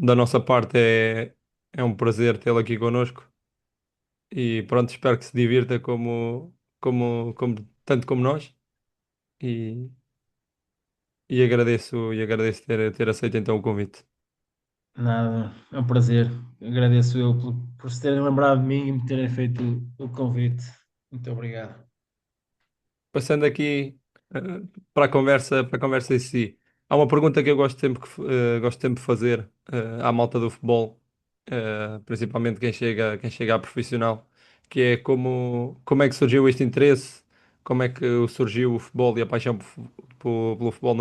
Da nossa parte é um prazer tê-lo aqui connosco e pronto, espero que se divirta tanto como nós e, e agradeço ter aceito então o convite. Nada, é um prazer. Agradeço eu por se terem lembrado de mim e me terem feito o convite. Muito obrigado. Passando aqui para a conversa em si, há uma pergunta que eu gosto sempre de fazer à malta do futebol, principalmente quem chega a profissional, que é como é que surgiu este interesse, como é que surgiu o futebol e a paixão pelo futebol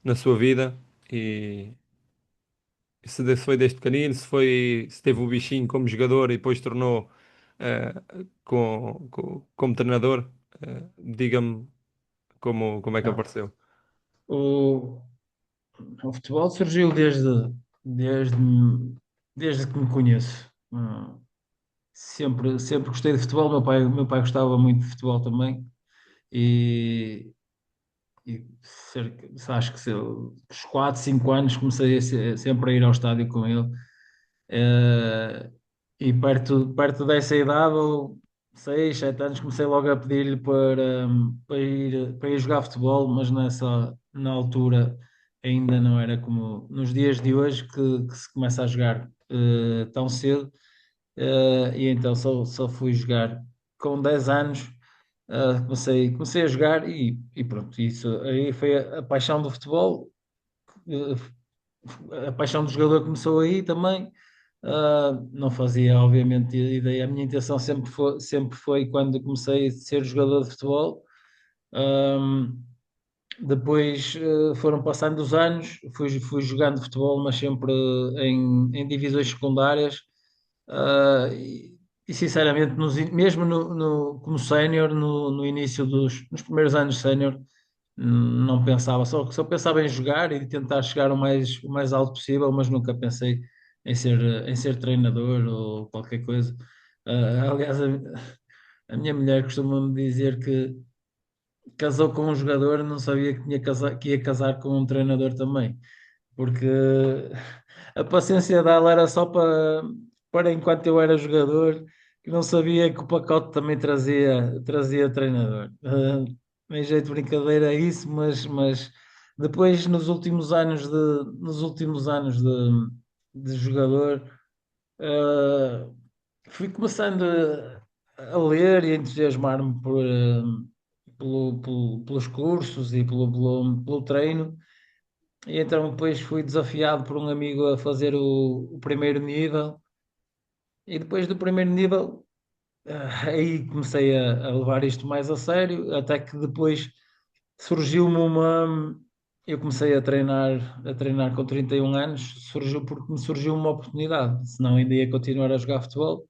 na sua vida e se foi desde pequenino, se teve o bichinho como jogador e depois tornou eh, como treinador. Diga-me como é que Não. apareceu? O, o futebol surgiu desde, desde que me conheço. Sempre gostei de futebol. Meu pai gostava muito de futebol também. E, acho que aos 4, 5 anos comecei sempre a ir ao estádio com ele. Eh, e perto dessa idade, ou 6, 7 anos, comecei logo a pedir-lhe para ir jogar futebol, mas na altura ainda não era como nos dias de hoje que se começa a jogar tão cedo. E então só fui jogar com 10 anos. Comecei a jogar e pronto, isso aí foi a paixão do futebol. A paixão do jogador começou aí também. Não fazia, obviamente, ideia. A minha intenção sempre foi quando comecei a ser jogador de futebol. Ahm, Depois foram passando os anos, fui jogando futebol, mas sempre em divisões secundárias. E sinceramente, mesmo como sénior, no início nos primeiros anos de sénior, não pensava, só pensava em jogar e tentar chegar o mais alto possível, mas nunca pensei em ser treinador ou qualquer coisa. Aliás, a minha mulher costuma-me dizer que casou com um jogador, não sabia que ia casar com um treinador também, porque a paciência dela era só para enquanto eu era jogador, que não sabia que o pacote também trazia treinador. Em jeito de brincadeira é isso, mas depois nos últimos anos de jogador, ah, fui começando a ler e a entusiasmar-me pelos cursos e pelo treino. E então depois fui desafiado por um amigo a fazer o primeiro nível. E depois do primeiro nível, aí comecei a levar isto mais a sério, até que depois surgiu-me uma. Eu comecei a treinar com 31 anos, surgiu porque me surgiu uma oportunidade, senão ainda ia continuar a jogar futebol.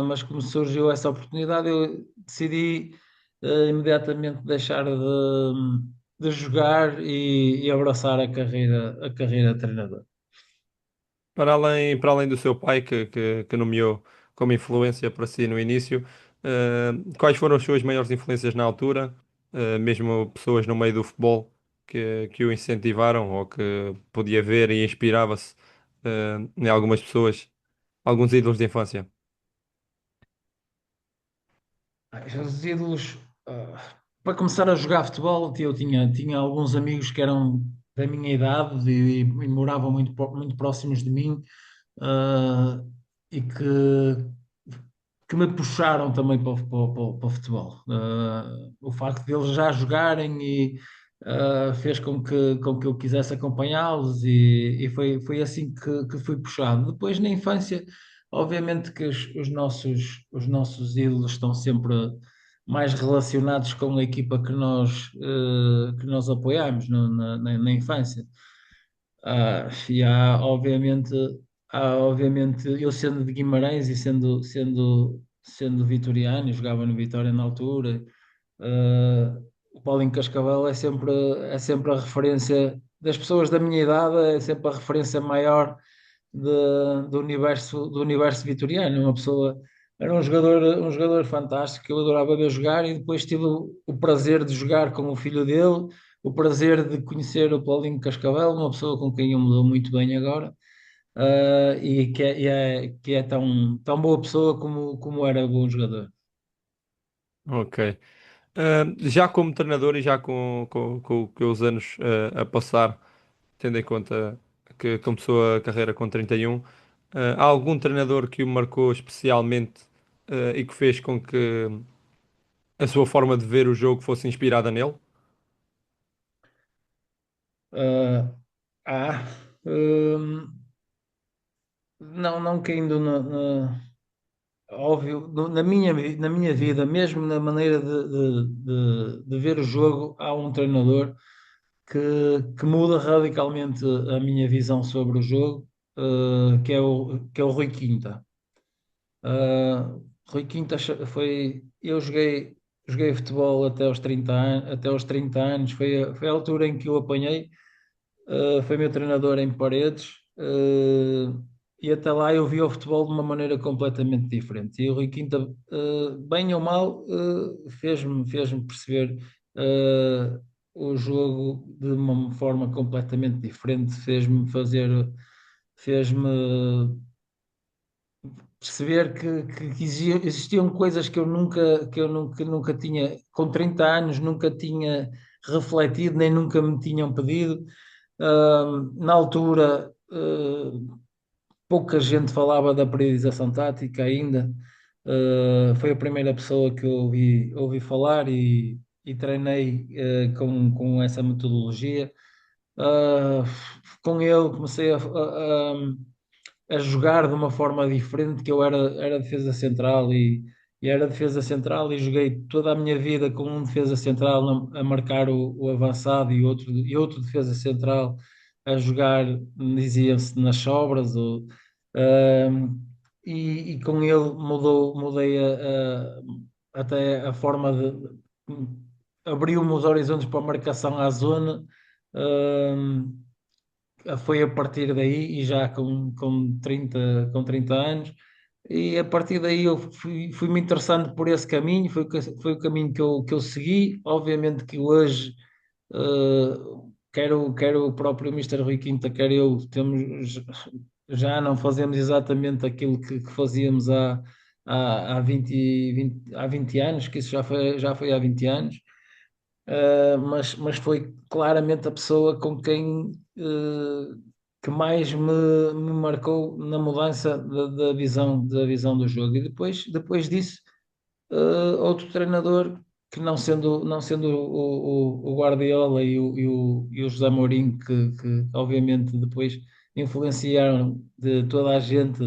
Mas como surgiu essa oportunidade, eu decidi imediatamente deixar de jogar e abraçar a carreira de treinador. Para além do seu pai, que nomeou como influência para si no início, quais foram as suas maiores influências na altura? Mesmo pessoas no meio do futebol que o incentivaram ou que podia ver e inspirava-se, em algumas pessoas, alguns ídolos de infância? Os ídolos, para começar a jogar futebol, eu tinha alguns amigos que eram da minha idade e moravam muito próximos de mim, ah, e que me puxaram também para o futebol. O facto de eles já jogarem fez com que eu quisesse acompanhá-los e foi assim que fui puxado. Depois, na infância, obviamente que os nossos ídolos estão sempre mais relacionados com a equipa que nós apoiamos na infância. E há, obviamente, eu sendo de Guimarães e sendo vitoriano, eu jogava no Vitória na altura. O Paulinho Cascavel é sempre a referência das pessoas da minha idade, é sempre a referência maior do universo vitoriano. Era um jogador fantástico que eu adorava ver jogar e depois tive o prazer de jogar com o filho dele, o prazer de conhecer o Paulinho Cascavel, uma pessoa com quem eu me dou muito bem agora, que é tão boa pessoa como era bom jogador. Ok. Já como treinador e já com os anos a passar, tendo em conta que começou a carreira com 31, há algum treinador que o marcou especialmente e que fez com que a sua forma de ver o jogo fosse inspirada nele? Ah, ah, hum, não caindo óbvio, na minha vida, mesmo na maneira de ver o jogo, há um treinador que muda radicalmente a minha visão sobre o jogo, que é o Rui Quinta. Uh, Rui Quinta foi. Eu joguei futebol até aos 30 anos, foi a altura em que eu apanhei. Foi meu treinador em Paredes, e até lá eu vi o futebol de uma maneira completamente diferente. E o Rui Quinta, bem ou mal, fez-me perceber o jogo de uma forma completamente diferente, fez-me perceber que existiam coisas que eu nunca tinha, com 30 anos, nunca tinha refletido, nem nunca me tinham pedido. Na altura, pouca gente falava da periodização tática ainda. Foi a primeira pessoa que eu ouvi falar e treinei com essa metodologia. Uh, com ele comecei a jogar de uma forma diferente, que eu era defesa central e era defesa central e joguei toda a minha vida com um defesa central a marcar o avançado e outro defesa central a jogar, dizia-se, nas sobras, ahm, e com ele mudei até a forma abriu-me os horizontes para a marcação à zona. Foi a partir daí, e já com 30 anos, e a partir daí eu fui me interessando por esse caminho, foi o caminho que eu segui. Obviamente que hoje, quer o próprio Mister Rui Quinta, quer eu, já não fazemos exatamente aquilo que fazíamos há 20 anos, que isso já foi há 20 anos. Mas foi claramente a pessoa com quem que mais me marcou na mudança da visão do jogo. E depois disso, outro treinador que não sendo o Guardiola e o José Mourinho, que obviamente depois influenciaram de toda a gente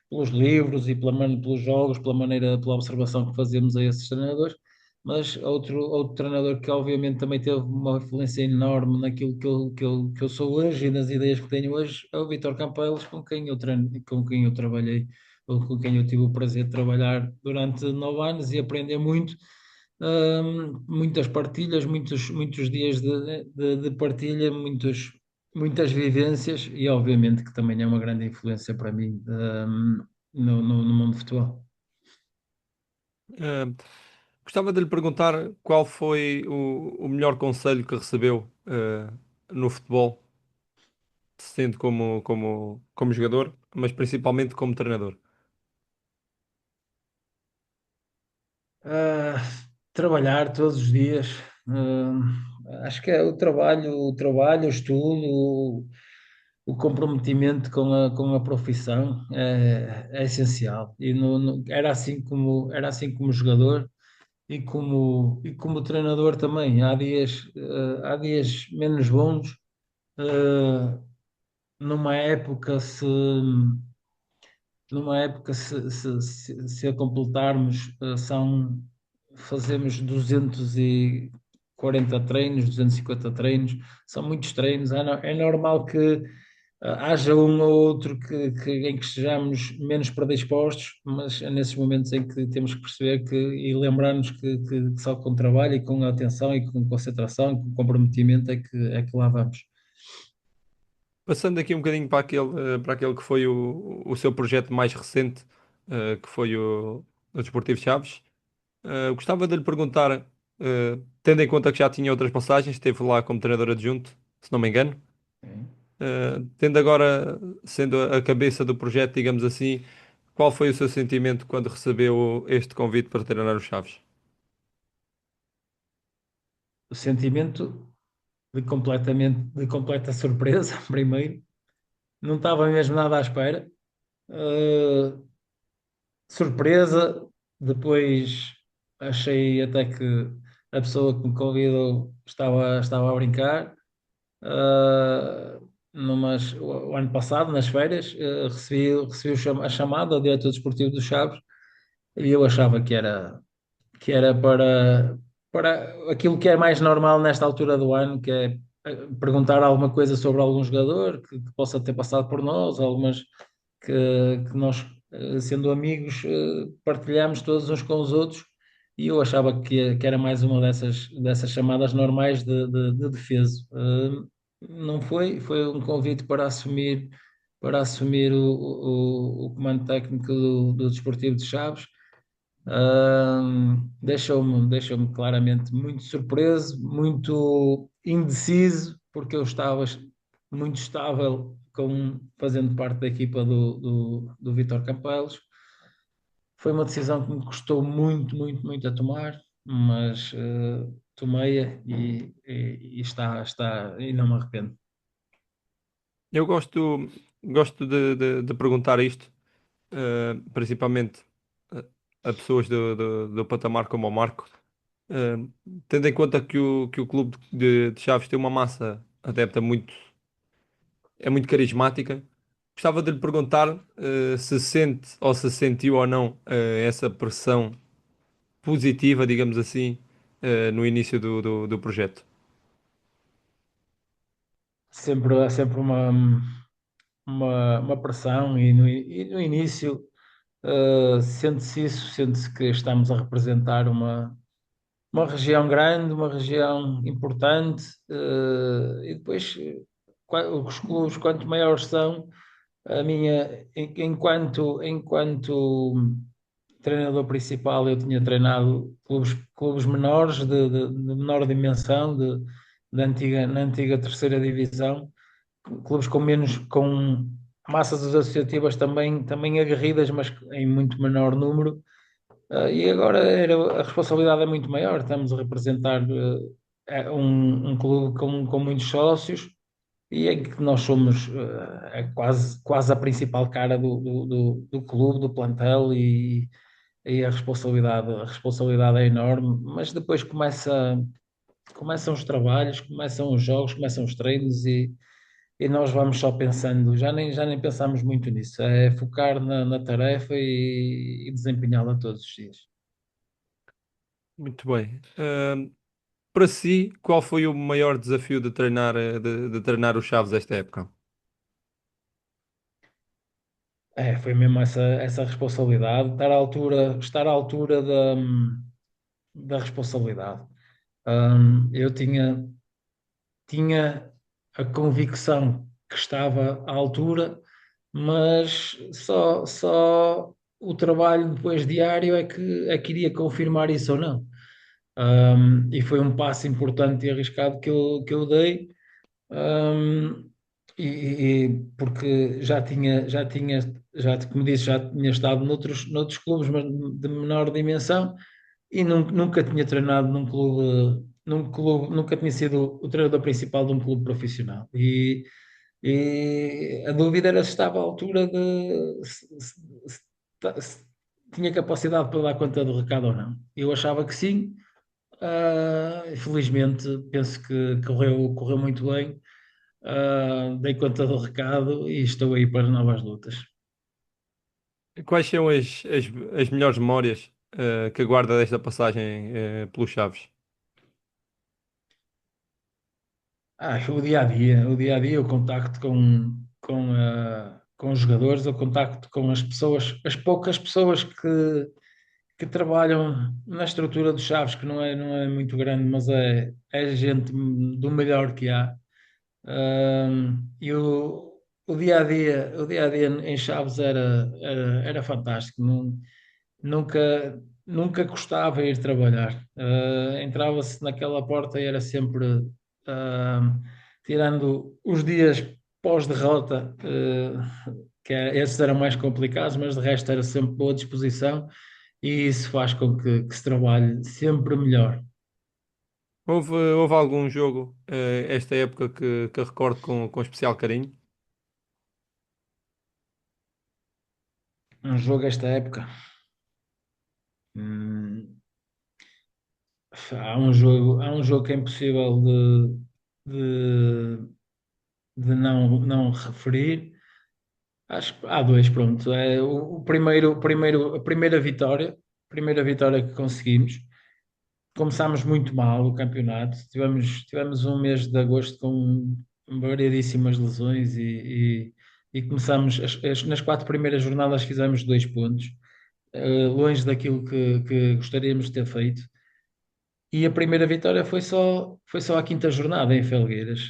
pelos livros e pelos jogos, pela observação que fazemos a esses treinadores, mas outro treinador que obviamente também teve uma influência enorme naquilo que eu sou hoje e nas ideias que tenho hoje é o Vítor Campelos, com quem eu treino, com quem eu trabalhei, ou com quem eu tive o prazer de trabalhar durante 9 anos e aprender muito. Muitas partilhas, muitos dias de partilha, muitas vivências, e obviamente que também é uma grande influência para mim, no mundo do futebol. Ah, Gostava de lhe perguntar qual foi o melhor conselho que recebeu no futebol, sendo como jogador, mas principalmente como treinador. Ah, Trabalhar todos os dias. Acho que é o trabalho, o estudo, o comprometimento com a profissão é essencial. E era assim como jogador e como treinador também. Há dias menos bons. ah, numa época, se numa época, se a completarmos, fazemos 240 treinos, 250 treinos, são muitos treinos. É normal que haja um ou outro em que estejamos menos predispostos, mas é nesses momentos em que temos que perceber e lembrar-nos que só com trabalho e com atenção e com concentração e com comprometimento é que lá vamos. Passando aqui um bocadinho para aquele que foi o seu projeto mais recente, que foi o Desportivo Chaves, gostava de lhe perguntar. tendo em conta que já tinha outras passagens, esteve lá como treinador adjunto, se não me engano. Tendo agora, sendo a cabeça do projeto, digamos assim, qual foi o seu sentimento quando recebeu este convite para treinar os Chaves? O sentimento de completa surpresa, primeiro. Não estava mesmo nada à espera. Uh, Surpresa, depois achei até que a pessoa que me convidou estava a brincar. O ano passado, nas férias, recebi a chamada do diretor desportivo do Chaves e eu achava que era para aquilo que é mais normal nesta altura do ano, que é perguntar alguma coisa sobre algum jogador que possa ter passado por nós, algumas que nós, sendo amigos, partilhamos todos uns com os outros, e eu achava que era mais uma dessas chamadas normais de defesa. Não foi, foi um convite para assumir o comando técnico do Desportivo de Chaves. Deixou-me claramente muito surpreso, muito indeciso, porque eu estava muito estável fazendo parte da equipa do Vítor Campelos. Foi uma decisão que me custou muito, muito, muito a tomar, mas tomei-a e e não me arrependo. Eu gosto de perguntar isto, principalmente eh, a pessoas do patamar como o Marco, eh, tendo em conta que o clube de Chaves tem uma massa adepta é muito carismática. Gostava de lhe perguntar, se sente ou se sentiu ou não, essa pressão positiva, digamos assim, no início do projeto. Há sempre uma pressão, e no início sente-se isso, sente-se que estamos a representar uma região grande, uma região importante, e depois, os clubes, quanto maiores são, a minha, enquanto treinador principal, eu tinha treinado clubes menores, de menor dimensão, na antiga terceira divisão, clubes com menos, com massas associativas também aguerridas, mas em muito menor número. E agora a responsabilidade é muito maior. Estamos a representar um clube com muitos sócios, e em que nós somos quase a principal cara do clube, do plantel, e a responsabilidade é enorme. Mas depois começam os trabalhos, começam os jogos, começam os treinos, e nós vamos só pensando, já nem pensamos muito nisso. É focar na tarefa e desempenhá-la todos os dias. Muito bem. Para si, qual foi o maior desafio de treinar, de treinar os Chaves esta época? Foi mesmo essa responsabilidade, estar à altura da responsabilidade. Eu tinha a convicção que estava à altura, mas só o trabalho depois diário é que iria confirmar isso ou não. E foi um passo importante e arriscado que eu dei. Um, Porque como disse, já tinha estado noutros clubes, mas de menor dimensão, e nunca tinha treinado num clube, nunca tinha sido o treinador principal de um clube profissional. E a dúvida era se estava à altura se tinha capacidade para dar conta do recado ou não. Eu achava que sim. Felizmente, penso que correu muito bem. Dei conta do recado e estou aí para novas lutas. Quais são as melhores memórias, que guarda desta passagem, pelos Chaves? O dia a dia, o contacto com os jogadores, o contacto com as pessoas, as poucas pessoas que trabalham na estrutura dos Chaves, que não é muito grande, mas é gente do melhor que há. E o dia a dia em Chaves era fantástico. Nunca. nunca custava ir trabalhar. Entrava-se naquela porta e era sempre, ah, tirando os dias pós-derrota, esses eram mais complicados, mas de resto era sempre boa disposição e isso faz com que se trabalhe sempre melhor. Houve algum jogo, esta época que recordo com especial carinho? Um jogo esta época. hum, há um jogo que é impossível de, de não referir. Acho que há dois, pronto. É a primeira vitória que conseguimos. Começámos muito mal o campeonato. Tivemos um mês de agosto com variedíssimas lesões e começámos nas quatro primeiras jornadas fizemos 2 pontos, longe daquilo que gostaríamos de ter feito. E a primeira vitória foi só a quinta jornada em Felgueiras.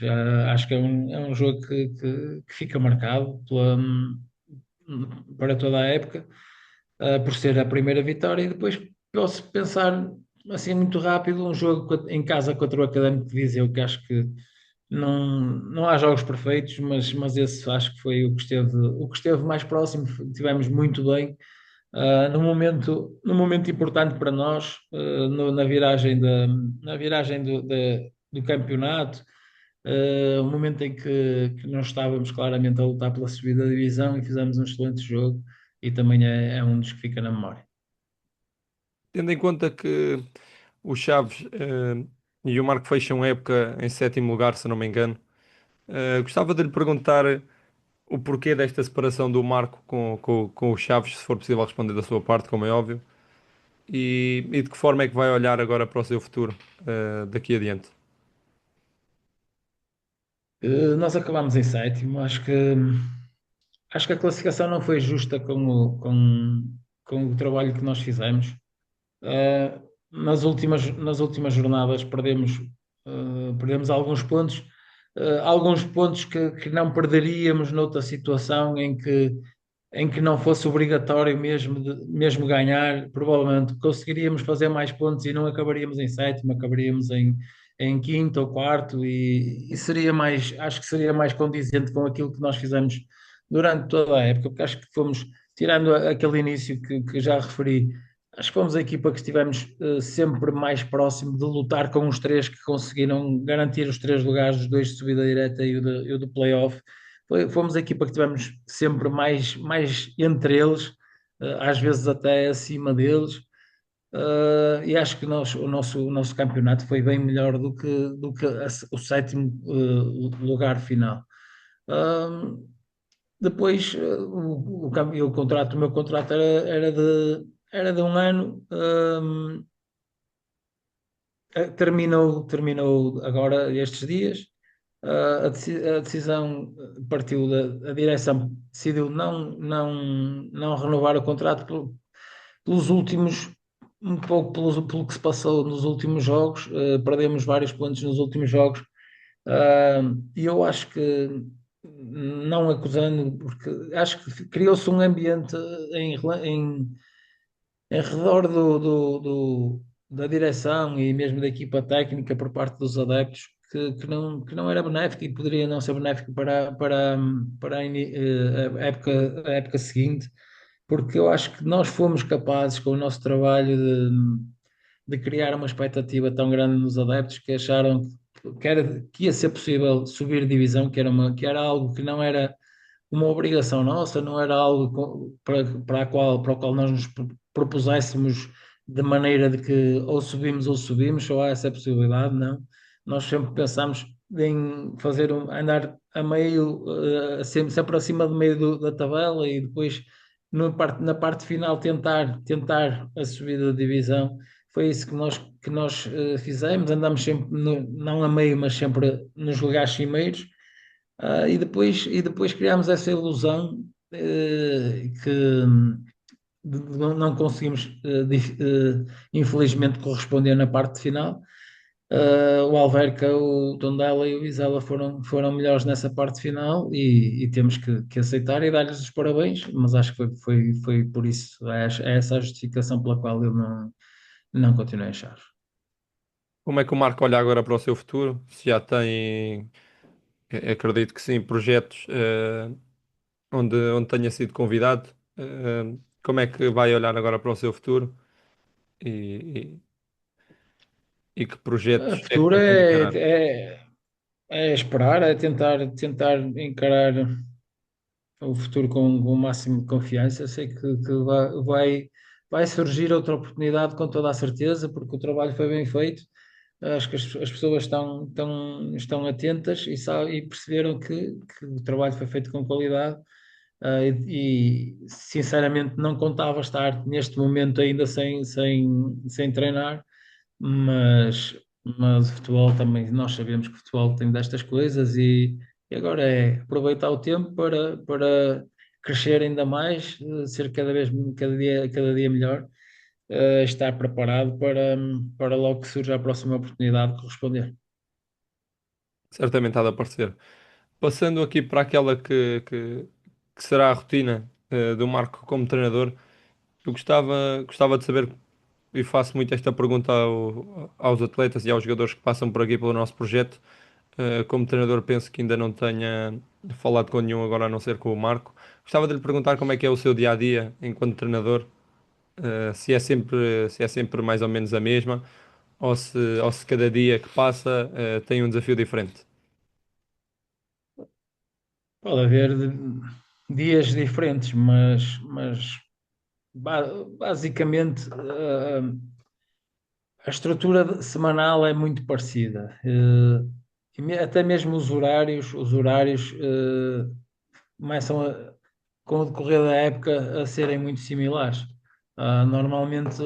Acho que é um jogo que fica marcado para toda a época, por ser a primeira vitória. E depois posso pensar assim muito rápido um jogo em casa contra o Académico de Viseu, que acho que não há jogos perfeitos, mas esse acho que foi o que esteve mais próximo. Tivemos muito bem. No momento importante para nós, na viragem do campeonato, o momento em que nós estávamos claramente a lutar pela subida da divisão e fizemos um excelente jogo e também é um dos que fica na memória. Tendo em conta que o Chaves, e o Marco fecham época em sétimo lugar, se não me engano, gostava de lhe perguntar o porquê desta separação do Marco com o Chaves, se for possível responder da sua parte, como é óbvio, e de que forma é que vai olhar agora para o seu futuro, daqui adiante. Nós acabámos em sétimo. Acho que a classificação não foi justa com o trabalho que nós fizemos. Uh, nas últimas jornadas perdemos alguns pontos que não perderíamos noutra situação em que não fosse obrigatório mesmo ganhar. Provavelmente conseguiríamos fazer mais pontos e não acabaríamos em sétimo, acabaríamos em quinto ou quarto, e acho que seria mais condizente com aquilo que nós fizemos durante toda a época, porque acho que fomos, tirando aquele início que já referi. Acho que fomos a equipa que estivemos sempre mais próximo de lutar com os três que conseguiram garantir os 3 lugares, os dois de subida direta e o do play-off. Fomos a equipa que tivemos sempre mais entre eles, às vezes até acima deles. E acho que o nosso campeonato foi bem melhor do que o sétimo lugar final. Ah, Depois, o meu contrato era de um ano. Terminou agora estes dias. A decisão partiu a direção decidiu não renovar o contrato pelos últimos, um pouco pelo que se passou nos últimos jogos. Perdemos vários pontos nos últimos jogos. E eu acho que, não acusando, porque acho que criou-se um ambiente em redor da direção e mesmo da equipa técnica por parte dos adeptos, que não era benéfico e poderia não ser benéfico para a época seguinte, porque eu acho que nós fomos capazes, com o nosso trabalho, de criar uma expectativa tão grande nos adeptos que acharam que ia ser possível subir divisão, que era algo que não era uma obrigação nossa, não era algo para o qual nós nos propuséssemos de maneira de que ou subimos, só há essa possibilidade. Não. Nós sempre pensámos em andar a meio, sempre acima do meio da tabela, e depois na parte final tentar a subida de divisão. Foi isso que nós fizemos. Andamos sempre, não a meio, mas sempre nos lugares cimeiros. E depois criámos essa ilusão, que não conseguimos, infelizmente, corresponder na parte final. O Alverca, o Tondela e o Vizela foram melhores nessa parte final e temos que aceitar e dar-lhes os parabéns, mas acho que foi por isso, é essa a justificação pela qual eu não continuei a achar. Como é que o Marco olha agora para o seu futuro? Se já tem, acredito que sim, projetos onde tenha sido convidado, como é que vai olhar agora para o seu futuro e, e que A projetos é que futuro pretende encarar? é esperar, é tentar encarar o futuro com o máximo de confiança. Sei que vai surgir outra oportunidade com toda a certeza, porque o trabalho foi bem feito. Acho que as pessoas estão atentas e perceberam que o trabalho foi feito com qualidade. Sinceramente não contava estar neste momento ainda sem treinar, mas o futebol também, nós sabemos que o futebol tem destas coisas e agora é aproveitar o tempo para crescer ainda mais, ser cada dia melhor, estar preparado para logo que surja a próxima oportunidade de corresponder. Certamente há de aparecer. Passando aqui para aquela que será a rotina do Marco como treinador, eu gostava de saber, e faço muito esta pergunta aos atletas e aos jogadores que passam por aqui pelo nosso projeto. Como treinador, penso que ainda não tenha falado com nenhum agora, a não ser com o Marco. Gostava de lhe perguntar como é que é o seu dia a dia enquanto treinador, se é sempre mais ou menos a mesma, ou se cada dia que passa, tem um desafio diferente. Pode haver dias diferentes, mas basicamente a estrutura semanal é muito parecida. Até mesmo os horários começam com o decorrer da época a serem muito similares. Normalmente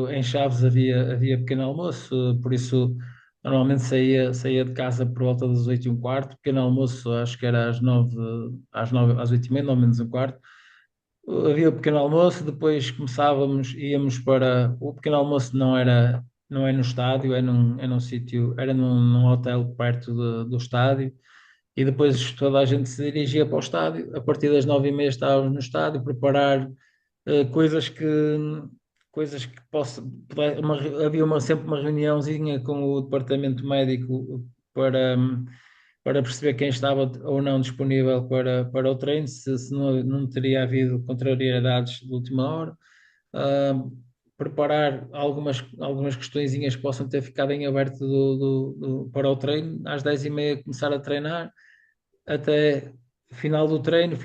em Chaves havia pequeno almoço, por isso normalmente saía de casa por volta das 8h15, pequeno almoço acho que era às 8h30, 9 menos um quarto. Havia o pequeno almoço, depois íamos para. O pequeno almoço não é no estádio, é num sítio, era num hotel perto do estádio, e depois toda a gente se dirigia para o estádio. A partir das 9h30 estávamos no estádio, preparar eh, coisas que coisas que havia sempre uma reuniãozinha com o departamento médico para perceber quem estava ou não disponível para o treino, se não teria havido contrariedades de última hora. Ah, Preparar algumas questõezinhas que possam ter ficado em aberto para o treino, às 10h30 começar a treinar, até final do treino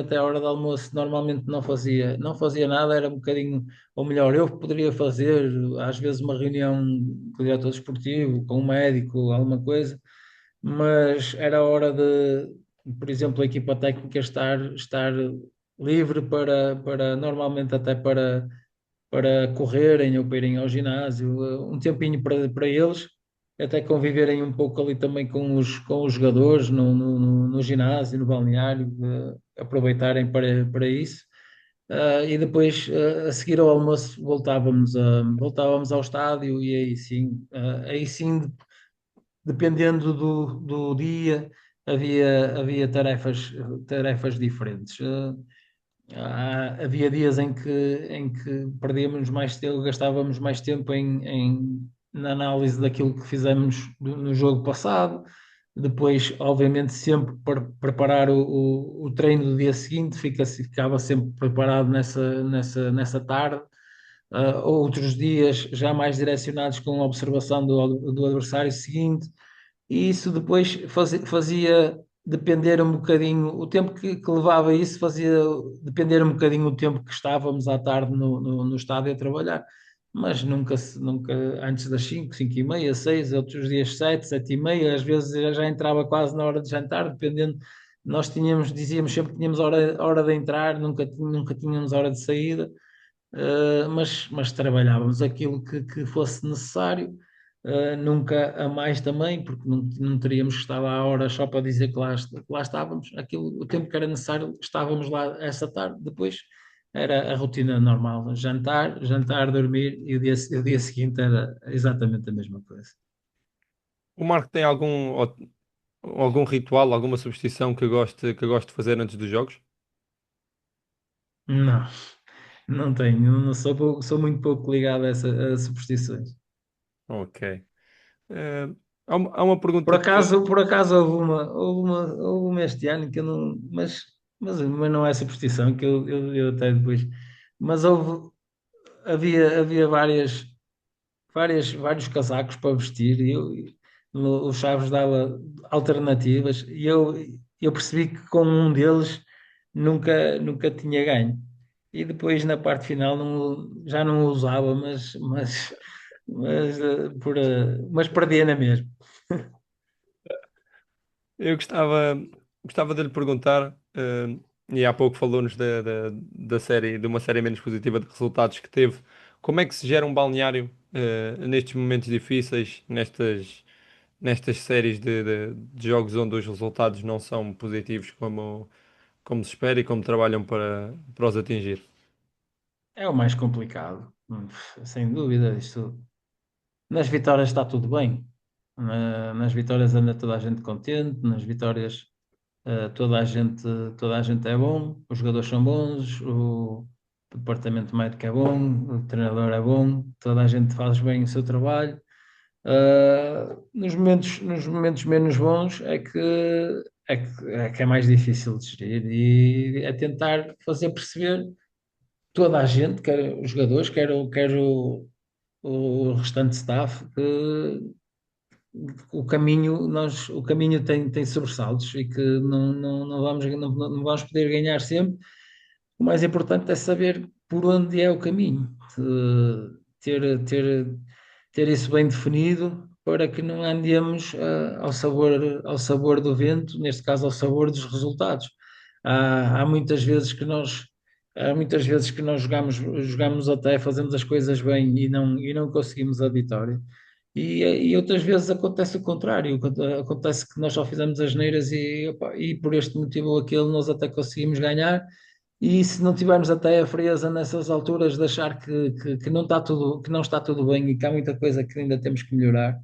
até a hora do almoço, normalmente não fazia nada, era um bocadinho, ou melhor, eu poderia fazer, às vezes, uma reunião com o diretor desportivo, com um médico, alguma coisa, mas era hora de, por exemplo, a equipa técnica estar livre normalmente até para correrem ou para irem ao ginásio, um tempinho para eles, até conviverem um pouco ali também com os jogadores no ginásio, no balneário, aproveitarem para isso. E depois, a seguir ao almoço, voltávamos ao estádio e aí sim, dependendo do dia, havia tarefas diferentes. Havia dias em que perdíamos mais tempo, gastávamos mais tempo na análise daquilo que fizemos no jogo passado. Depois, obviamente, sempre para preparar o treino do dia seguinte, ficava sempre preparado nessa tarde. Outros dias já mais direcionados com a observação do adversário seguinte, e isso depois fazia depender um bocadinho, o tempo que levava isso fazia depender um bocadinho o tempo que estávamos à tarde no estádio a trabalhar. Mas nunca antes das 5h30, 6, outros dias 7, 7h30, às vezes já entrava quase na hora de jantar, dependendo. Nós dizíamos sempre que tínhamos hora de entrar, nunca tínhamos hora de saída. Mas trabalhávamos aquilo que fosse necessário, nunca a mais também, porque não teríamos que estar lá a horas só para dizer que lá estávamos. O tempo que era necessário, estávamos lá essa tarde. Depois, era a rotina normal, jantar, jantar, dormir e o dia seguinte era exatamente a mesma coisa. O Marco tem algum ritual, alguma superstição que goste de fazer antes dos jogos? Não, não tenho, não sou, sou muito pouco ligado a superstições. Ok. Há uma pergunta que. Por acaso houve uma este ano que eu não, mas não é superstição, que eu até depois, mas havia vários casacos para vestir e o Chaves dava alternativas e eu percebi que com um deles nunca tinha ganho. E depois na parte final já não o usava, mas perdia na mesma. Eu gostava de lhe perguntar, e há pouco falou-nos da série, de uma série menos positiva de resultados que teve. Como é que se gera um balneário, nestes momentos difíceis, nestas séries de jogos onde os resultados não são positivos como se espera e como trabalham para os atingir? É o mais complicado, sem dúvida. Isto, nas vitórias está tudo bem. Nas vitórias anda toda a gente contente, nas vitórias toda toda a gente é bom, os jogadores são bons, o departamento médico é bom, o treinador é bom, toda a gente faz bem o seu trabalho. Nos momentos menos bons é que é mais difícil de gerir e é tentar fazer perceber toda a gente, quer os jogadores, quer o restante staff, que o caminho tem sobressaltos e que não vamos poder ganhar sempre. O mais importante é saber por onde é o caminho, ter, ter, ter isso bem definido para que não andemos ao sabor do vento, neste caso ao sabor dos resultados. Há muitas vezes que nós jogamos até, fazemos as coisas bem e não conseguimos a vitória. E outras vezes acontece o contrário, acontece que nós só fizemos as neiras opa, e por este motivo ou aquele nós até conseguimos ganhar. E se não tivermos até a frieza nessas alturas de achar que não está que não está tudo bem e que há muita coisa que ainda temos que melhorar,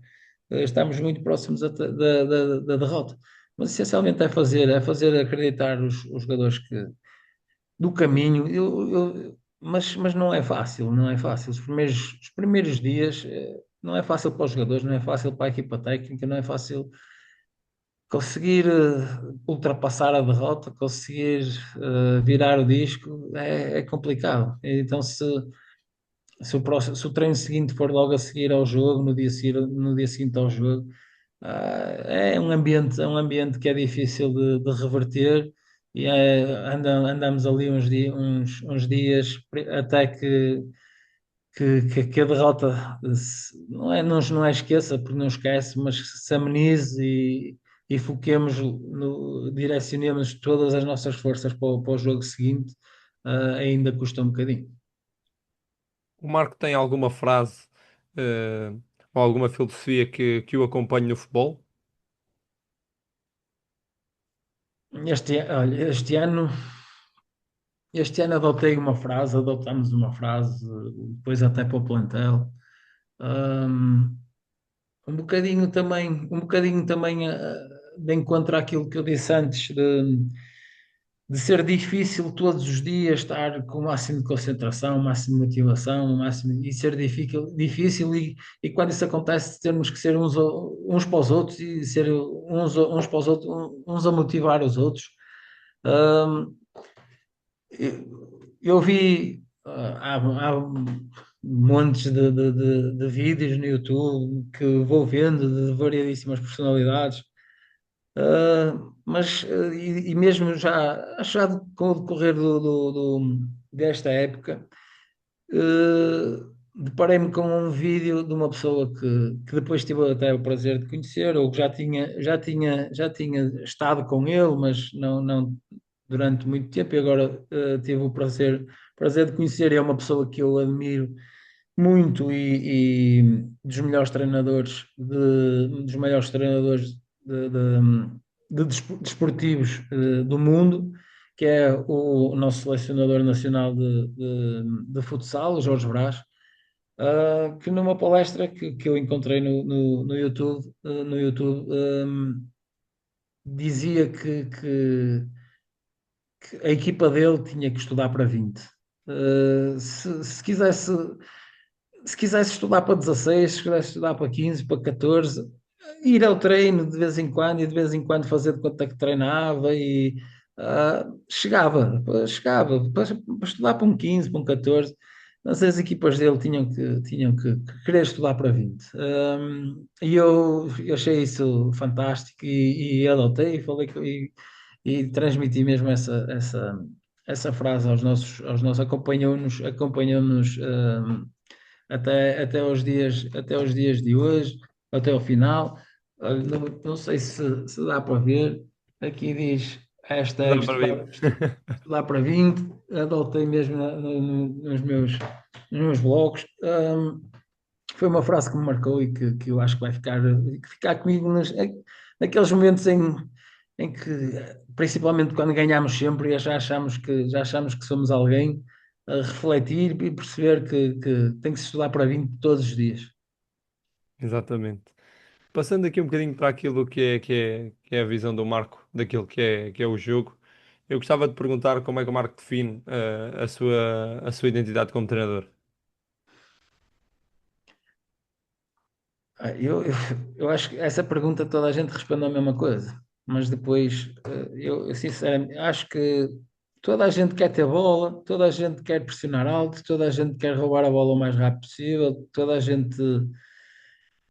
estamos muito próximos da derrota. Mas essencialmente é fazer acreditar os jogadores que do caminho, mas não é fácil, não é fácil. Os primeiros dias não é fácil para os jogadores, não é fácil para a equipa técnica, não é fácil conseguir ultrapassar a derrota, conseguir virar o disco, é complicado. Então, se o treino seguinte for logo a seguir ao jogo, no dia seguinte ao jogo, é um ambiente que é difícil de reverter e andamos ali uns dias até que a derrota não é esqueça, porque não esquece, mas se amenize e foquemos, direcionemos todas as nossas forças para o jogo seguinte, ainda custa um bocadinho. O Marco tem alguma frase, eh, ou alguma filosofia que o acompanhe no futebol? Olha, este ano adotamos uma frase, depois até para o plantel. Um, um bocadinho também de encontro àquilo que eu disse antes, de ser difícil todos os dias estar com o máximo de concentração, o máximo de motivação, e ser difícil e quando isso acontece termos que ser uns para os outros e ser uns para os outros, uns a motivar os outros. Um, eu vi há montes de vídeos no YouTube que vou vendo de variedíssimas personalidades, e mesmo já achado com o decorrer desta época, deparei-me com um vídeo de uma pessoa que depois tive até o prazer de conhecer, ou que já tinha estado com ele, mas não durante muito tempo, e agora tive o prazer de conhecer. É uma pessoa que eu admiro muito e dos maiores treinadores de desportivos do mundo, que é o nosso selecionador nacional de futsal, o Jorge Brás, que numa palestra que eu encontrei no YouTube, dizia que a equipa dele tinha que estudar para 20. Se quisesse, se quisesse estudar para 16, se quisesse estudar para 15, para 14, ir ao treino de vez em quando e de vez em quando fazer de conta que treinava e chegava para estudar para um 15, para um 14, mas as equipas dele tinham que querer estudar para 20. E eu achei isso fantástico e adotei e falei e transmiti mesmo essa frase aos nossos acompanhou-nos até os dias de hoje, até ao final. Olha, não sei se dá para ver. Aqui diz hashtag Dá para vir. estudar para 20. Adotei mesmo nos meus blogs. Foi uma frase que me marcou e que eu acho que vai ficar comigo naqueles momentos em que, principalmente quando ganhamos sempre, e já achamos que somos alguém, a refletir e perceber que tem que se estudar para 20 todos os dias. Exatamente. Passando aqui um bocadinho para aquilo que é a visão do Marco, daquilo que é o jogo, eu gostava de perguntar como é que o Marco define a sua identidade como treinador. Eu acho que essa pergunta toda a gente responde a mesma coisa, mas depois eu sinceramente acho que toda a gente quer ter bola, toda a gente quer pressionar alto, toda a gente quer roubar a bola o mais rápido possível, toda a gente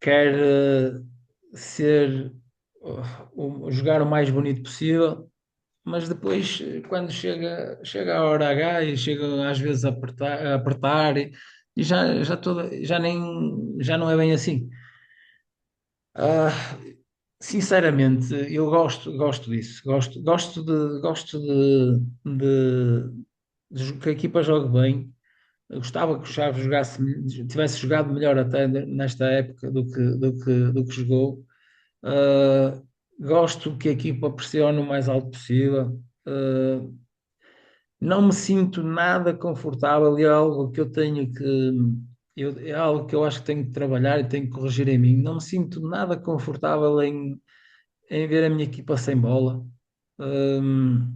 quer ser jogar o mais bonito possível, mas depois quando chega a hora H e chega às vezes a apertar e já não é bem assim. Ah, Sinceramente, eu gosto disso. Gosto de que a equipa jogue bem. Eu gostava que o Chaves tivesse jogado melhor até nesta época do que jogou. Ah, Gosto que a equipa pressione o mais alto possível. Não me sinto nada confortável e é algo que eu tenho é algo que eu acho que tenho que trabalhar e tenho que corrigir em mim. Não me sinto nada confortável em ver a minha equipa sem bola. Hum,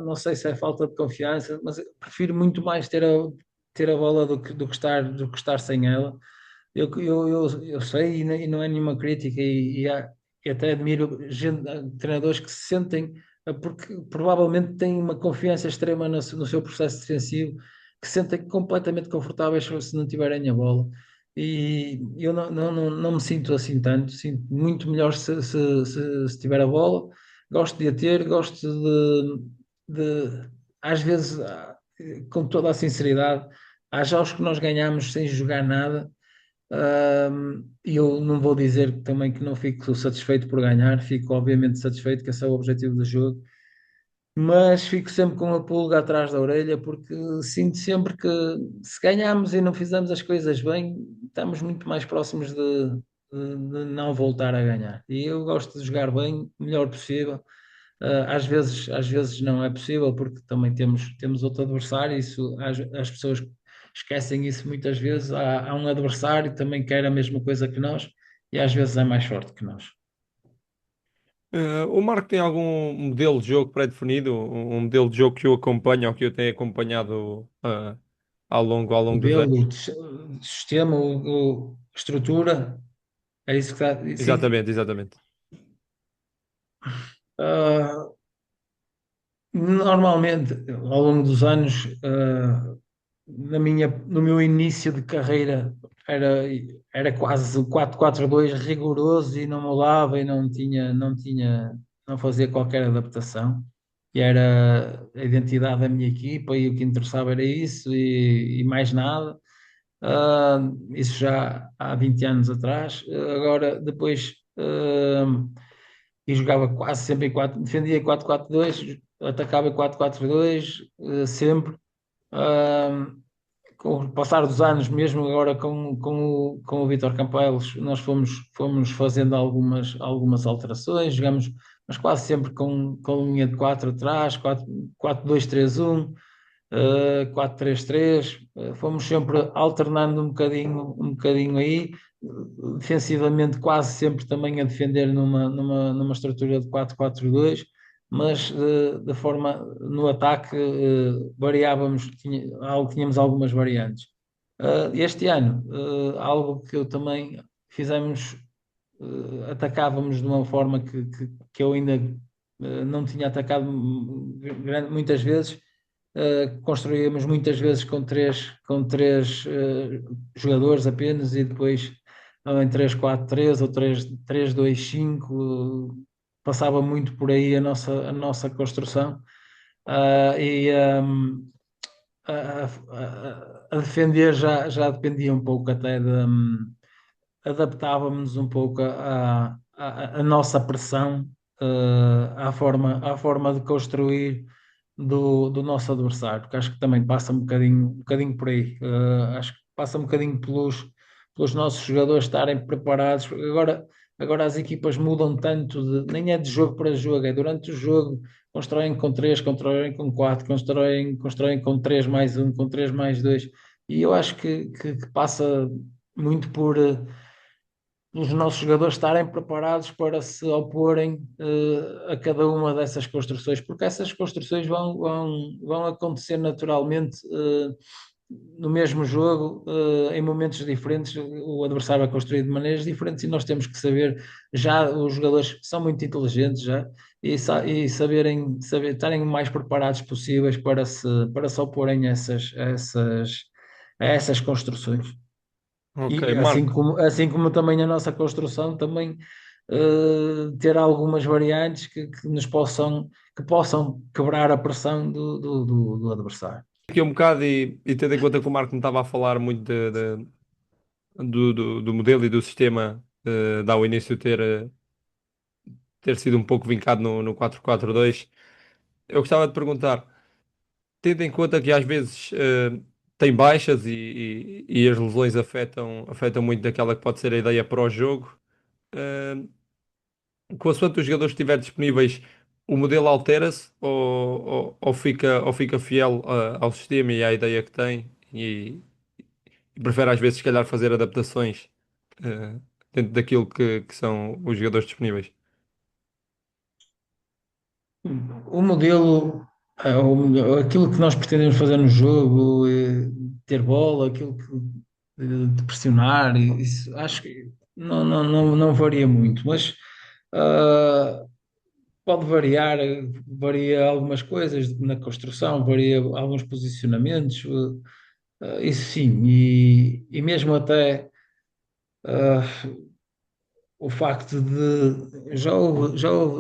não sei se é falta de confiança, mas eu prefiro muito mais ter a bola do que estar sem ela. Eu sei, e não é nenhuma crítica, e até admiro treinadores que se sentem, porque provavelmente têm uma confiança extrema no seu processo defensivo, que se sentem completamente confortáveis se não tiverem a bola. E eu não me sinto assim tanto, sinto muito melhor se tiver a bola. Gosto de a ter, gosto às vezes, com toda a sinceridade, há jogos que nós ganhamos sem jogar nada. E eu não vou dizer também que não fico satisfeito por ganhar, fico obviamente satisfeito, que esse é o objetivo do jogo, mas fico sempre com a pulga atrás da orelha, porque sinto sempre que se ganharmos e não fizermos as coisas bem, estamos muito mais próximos de não voltar a ganhar. E eu gosto de jogar bem, o melhor possível. Às vezes não é possível, porque também temos outro adversário, isso as pessoas esquecem isso muitas vezes. Há um adversário que também quer a mesma coisa que nós e às vezes é mais forte que nós. O Marco tem algum modelo de jogo pré-definido, um modelo de jogo que o acompanha ou que eu tenho acompanhado ao longo dos Modelo, anos? sistema, estrutura, é isso que está. Sim. Exatamente, exatamente. Ah, Normalmente, ao longo dos anos, no meu início de carreira, era, era quase o 4-4-2 rigoroso e não molava e não fazia qualquer adaptação. E era a identidade da minha equipa e o que interessava era isso e mais nada. Isso já há 20 anos atrás. Agora, depois, e jogava quase sempre em 4, defendia 4-4-2, atacava 4-4-2, sempre. Ah, com o passar dos anos, mesmo agora com o Vítor Campelos, nós fomos fazendo algumas alterações, jogamos mas quase sempre com linha de 4 atrás, 4-2-3-1, 4-3-3. Fomos sempre alternando um bocadinho aí, defensivamente quase sempre também a defender numa estrutura de 4-4-2, mas de forma no ataque variávamos, tínhamos algumas variantes. Este ano, algo que eu também fizemos, atacávamos de uma forma que eu ainda não tinha atacado muitas vezes. Construíamos muitas vezes com três jogadores apenas e depois em 3-4-3 ou 3-2-5. Passava muito por aí a nossa construção. E a defender já dependia um pouco até adaptávamos um pouco a nossa pressão, à forma de construir do nosso adversário, porque acho que também passa um bocadinho por aí. Acho que passa um bocadinho pelos nossos jogadores estarem preparados. Agora as equipas mudam tanto, nem é de jogo para jogo, é durante o jogo. Constroem com três, constroem com quatro, constroem com três mais um, com três mais dois. E eu acho que passa muito por os nossos jogadores estarem preparados para se oporem a cada uma dessas construções, porque essas construções vão acontecer naturalmente no mesmo jogo, em momentos diferentes. O adversário vai construir de maneiras diferentes e nós temos que saber. Já os jogadores são muito inteligentes já e estarem o mais preparados possíveis para se oporem a essas construções. Ok, E Marco. assim como também a nossa construção, também ter algumas variantes que possam quebrar a pressão do adversário. Aqui um bocado e tendo em conta que o Marco me estava a falar muito do modelo e do sistema de ao início ter sido um pouco vincado no 4-4-2, eu gostava de perguntar, tendo em conta que às vezes tem baixas e as lesões afetam muito daquela que pode ser a ideia para o jogo, eh, consoante os jogadores estiverem disponíveis, o modelo altera-se ou fica fiel ao sistema e à ideia que tem e prefere às vezes se calhar fazer adaptações eh, dentro daquilo que são os jogadores disponíveis. O modelo, aquilo que nós pretendemos fazer no jogo, ter bola, aquilo de pressionar, isso acho que não varia muito, mas ah, pode variar, varia algumas coisas na construção, varia alguns posicionamentos, isso sim, e mesmo até ah, o facto de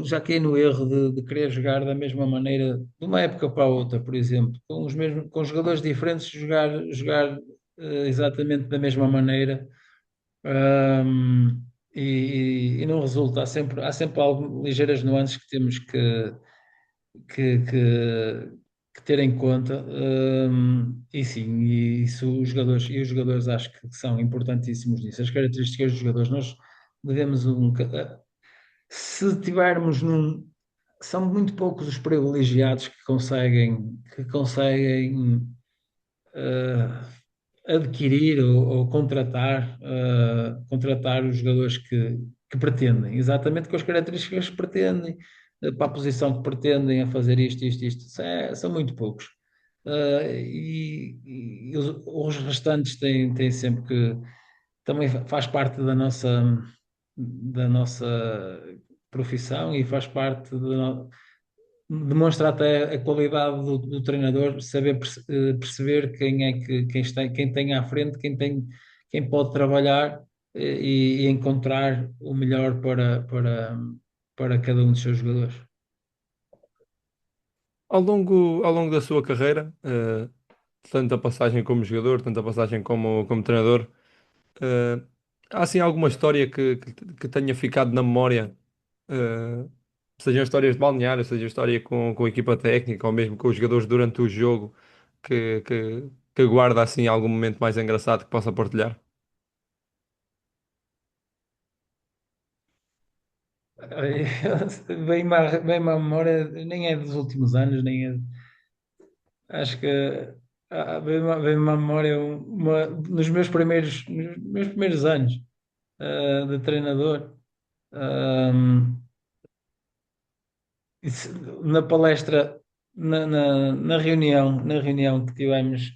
já caí no erro de querer jogar da mesma maneira de uma época para a outra, por exemplo, com jogadores diferentes, jogar exatamente da mesma maneira. E não resulta, há sempre ligeiras nuances que temos que, que- que ter em conta. E sim, e isso os jogadores acho que são importantíssimos nisso. As características dos jogadores, nós devemos se tivermos são muito poucos os privilegiados que conseguem adquirir ou contratar os jogadores que pretendem, exatamente com as características que pretendem, para a posição que pretendem, a fazer isto. São muito poucos. E os restantes têm sempre que. Também faz parte da nossa profissão e faz parte demonstra até a qualidade do treinador, saber perceber quem tem à frente, quem pode trabalhar e encontrar o melhor para cada um dos seus jogadores. Ao longo da sua carreira, tanto a passagem como jogador, tanto a passagem como treinador, eh, há assim alguma história que tenha ficado na memória, eh, sejam histórias de balneário, seja história com a equipa técnica ou mesmo com os jogadores durante o jogo, que guarda assim algum momento mais engraçado que possa partilhar? Bem-me à memória, nem é dos últimos anos, nem é. Acho que bem-me à memória nos meus primeiros anos de treinador. Ahm, isso, na palestra, na reunião que tivemos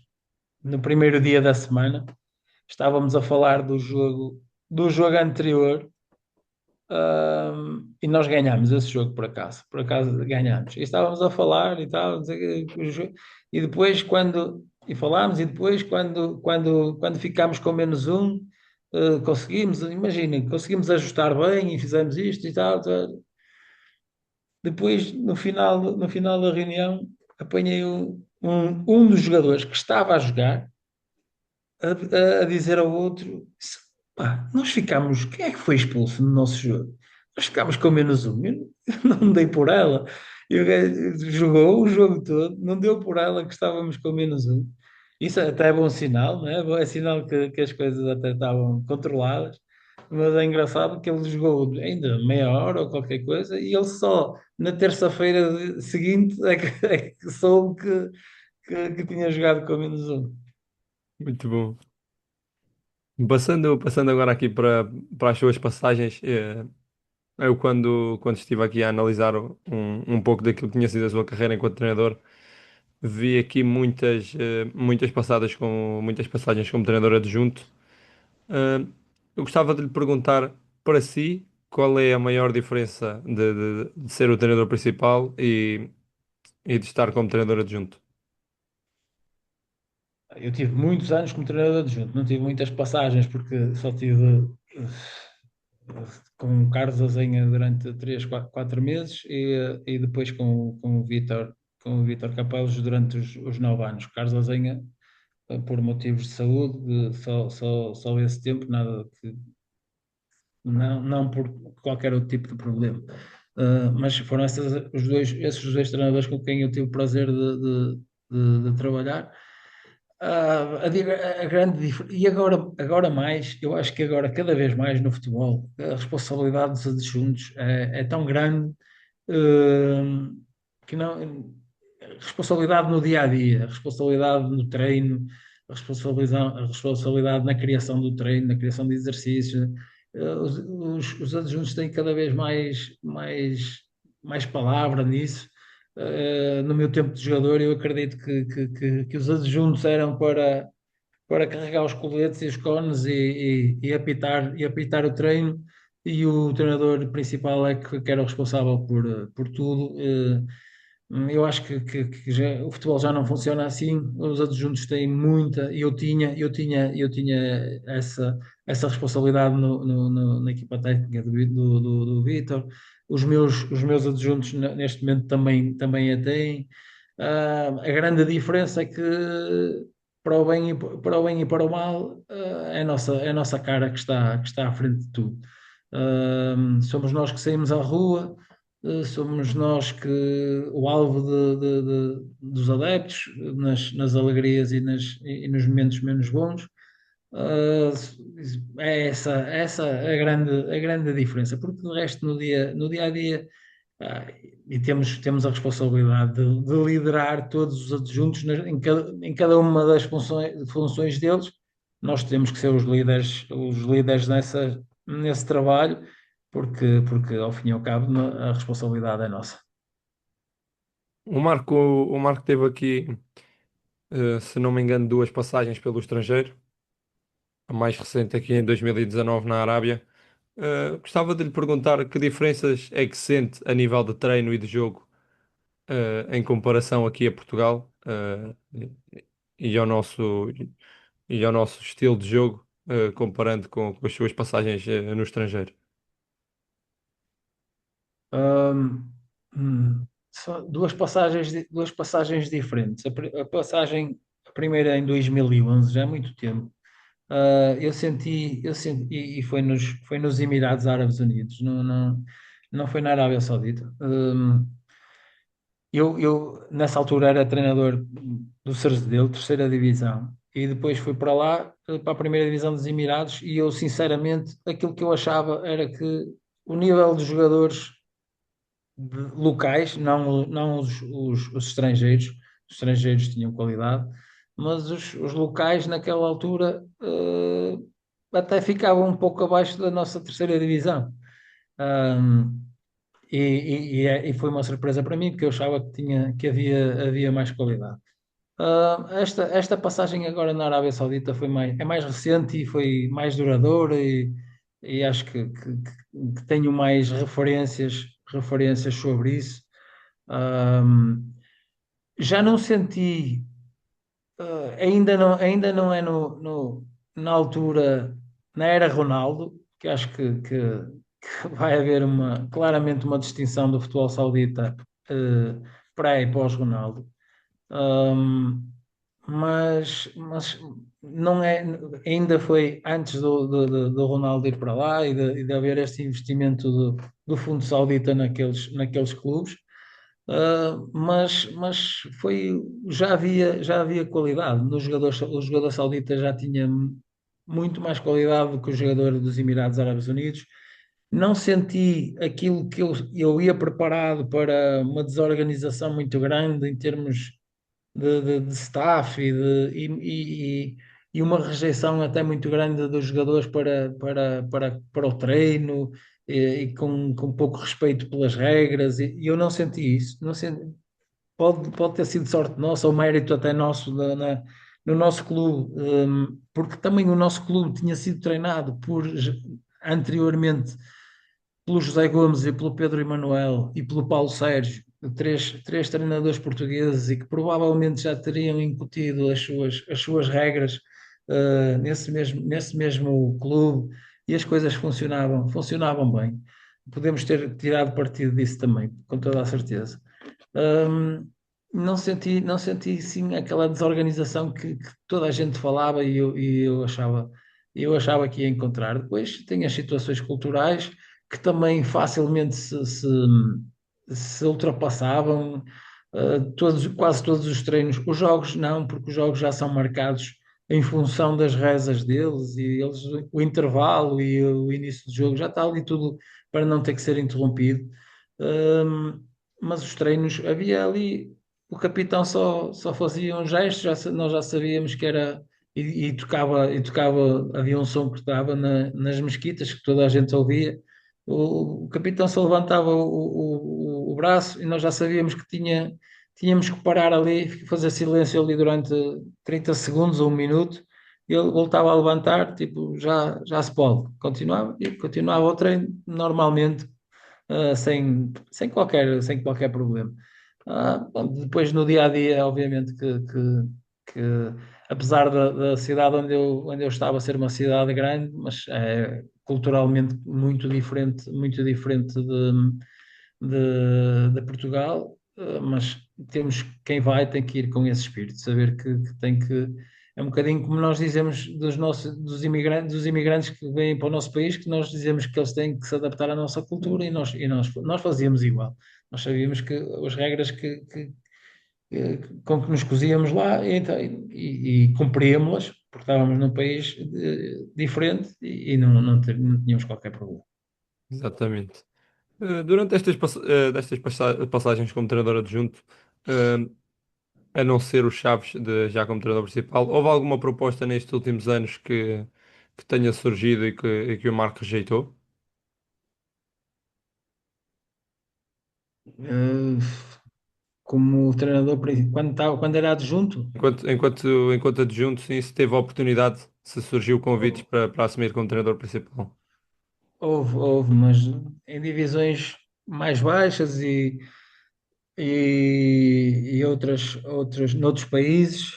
no primeiro dia da semana, estávamos a falar do jogo anterior. E nós ganhámos esse jogo por acaso ganhámos. E estávamos a falar e tal, não sei o quê, e depois e falámos, e depois quando ficámos com -1, conseguimos, imagina, conseguimos ajustar bem e fizemos isto e tal, tal. Depois, no final da reunião, apanhei um dos jogadores que estava a jogar a dizer ao outro: "Pá, nós ficámos. Quem é que foi expulso no nosso jogo? Nós ficámos com -1. Eu não dei por ela. E o gajo jogou o jogo todo, não deu por ela que estávamos com -1. Isso até é bom sinal, não é? É sinal que as coisas até estavam controladas. Mas é engraçado que ele jogou ainda meia hora ou qualquer coisa e ele só na terça-feira seguinte é que soube que tinha jogado com -1. Muito bom. Passando agora aqui para as suas passagens, eu quando estive aqui a analisar um pouco daquilo que tinha sido a sua carreira enquanto treinador, vi aqui muitas passagens como treinador adjunto. Eh, eu gostava de lhe perguntar para si qual é a maior diferença de ser o treinador principal e de estar como treinador adjunto. Eu tive muitos anos como treinador adjunto, não tive muitas passagens, porque só tive com o Carlos Azenha durante 3, 4 meses e depois com o Vítor Capelos durante os 9 anos. O Carlos Azenha, por motivos de saúde, só esse tempo, nada que, não por qualquer outro tipo de problema. Mas foram esses dois treinadores com quem eu tive o prazer de trabalhar. A grande e agora mais, eu acho que agora cada vez mais no futebol, a responsabilidade dos adjuntos é tão grande, que não, responsabilidade no dia a dia, responsabilidade no treino, a responsabilidade na criação do treino, na criação de exercícios. Os adjuntos têm cada vez mais palavra nisso. No meu tempo de jogador, eu acredito que os adjuntos eram para carregar os coletes e os cones e apitar o treino, e o treinador principal que era o responsável por tudo. Eu acho que o futebol já não funciona assim. Os adjuntos têm muita, e eu tinha essa responsabilidade na equipa técnica do Vítor. Os meus adjuntos neste momento também a têm. A grande diferença é que para o bem e para o mal, é a nossa cara que está à frente de tudo. Somos nós que saímos à rua, somos nós que o alvo dos adeptos nas alegrias e nos momentos menos bons. Ah, é essa a grande diferença, porque de resto no dia a dia, e temos a responsabilidade de liderar todos os adjuntos em cada uma das funções deles. Nós temos que ser os líderes nesse trabalho, porque ao fim e ao cabo a responsabilidade é nossa. O Marco teve aqui, se não me engano, duas passagens pelo estrangeiro. A mais recente aqui em 2019 na Arábia. Gostava de lhe perguntar que diferenças é que sente a nível de treino e de jogo, em comparação aqui a Portugal, e ao nosso estilo de jogo, comparando com as suas passagens, no estrangeiro. Ahm, São duas passagens diferentes. A primeira em 2011, já há muito tempo. Eu senti, e foi nos Emirados Árabes Unidos, não foi na Arábia Saudita. Eu, nessa altura, era treinador do Cerzedelo, terceira divisão, e depois fui para lá, para a primeira divisão dos Emirados, e eu, sinceramente, aquilo que eu achava era que o nível dos jogadores locais, não os estrangeiros. Os estrangeiros tinham qualidade, mas os locais naquela altura até ficavam um pouco abaixo da nossa terceira divisão. Ahm, e foi uma surpresa para mim, porque eu achava que havia mais qualidade. Esta passagem agora na Arábia Saudita é mais recente e foi mais duradoura e acho que tenho mais referências sobre isso. Ahm, já não senti, ainda não é na altura, na era Ronaldo, que acho que vai haver claramente uma distinção do futebol saudita pré e pós-Ronaldo. Ahm, mas não é, ainda foi antes do Ronaldo ir para lá e de haver este investimento do fundo saudita naqueles clubes. Mas já havia qualidade. O jogador saudita já tinha muito mais qualidade do que o jogador dos Emirados Árabes Unidos. Não senti aquilo que eu ia preparado para uma desorganização muito grande em termos de staff e uma rejeição até muito grande dos jogadores para o treino e com pouco respeito pelas regras. E eu não senti isso. Não senti, pode ter sido sorte nossa ou mérito até nosso no nosso clube, porque também o nosso clube tinha sido treinado anteriormente pelo José Gomes e pelo Pedro Emanuel e pelo Paulo Sérgio, três treinadores portugueses e que provavelmente já teriam incutido as suas regras nesse mesmo clube e as coisas funcionavam bem. Podemos ter tirado partido disso também, com toda a certeza. Hum, não senti sim aquela desorganização que toda a gente falava e eu achava que ia encontrar. Depois tem as situações culturais que também facilmente se ultrapassavam. Quase todos os treinos, os jogos não, porque os jogos já são marcados em função das rezas deles e o intervalo e o início do jogo já está ali tudo para não ter que ser interrompido. Hum, mas os treinos, havia ali, o capitão só fazia um gesto, nós já sabíamos que era, e tocava, havia um som que estava nas mesquitas, que toda a gente ouvia. O capitão só levantava o braço e nós já sabíamos que tínhamos que parar ali, fazer silêncio ali durante 30 segundos ou um minuto. Ele voltava a levantar, tipo, já se pode. E continuava o treino normalmente, sem qualquer problema. Bom, depois no dia a dia, obviamente que apesar da cidade onde eu estava ser uma cidade grande, mas é culturalmente muito diferente de Portugal, mas quem vai tem que ir com esse espírito, saber que tem que. É um bocadinho como nós dizemos dos imigrantes que vêm para o nosso país, que nós dizemos que eles têm que se adaptar à nossa cultura e nós fazíamos igual. Nós sabíamos que as regras com que nos cozíamos lá então, e cumpríamos-las, porque estávamos num país diferente e não tínhamos qualquer problema. Exatamente. Durante destas passagens como treinador adjunto, eh, a não ser o Chaves já como treinador principal, houve alguma proposta nestes últimos anos que tenha surgido e que o Marco rejeitou? Eh, Como treinador, quando era adjunto, Enquanto adjunto, sim, se teve a oportunidade, se surgiu convites houve, para assumir como treinador principal. mas em divisões mais baixas e noutros países,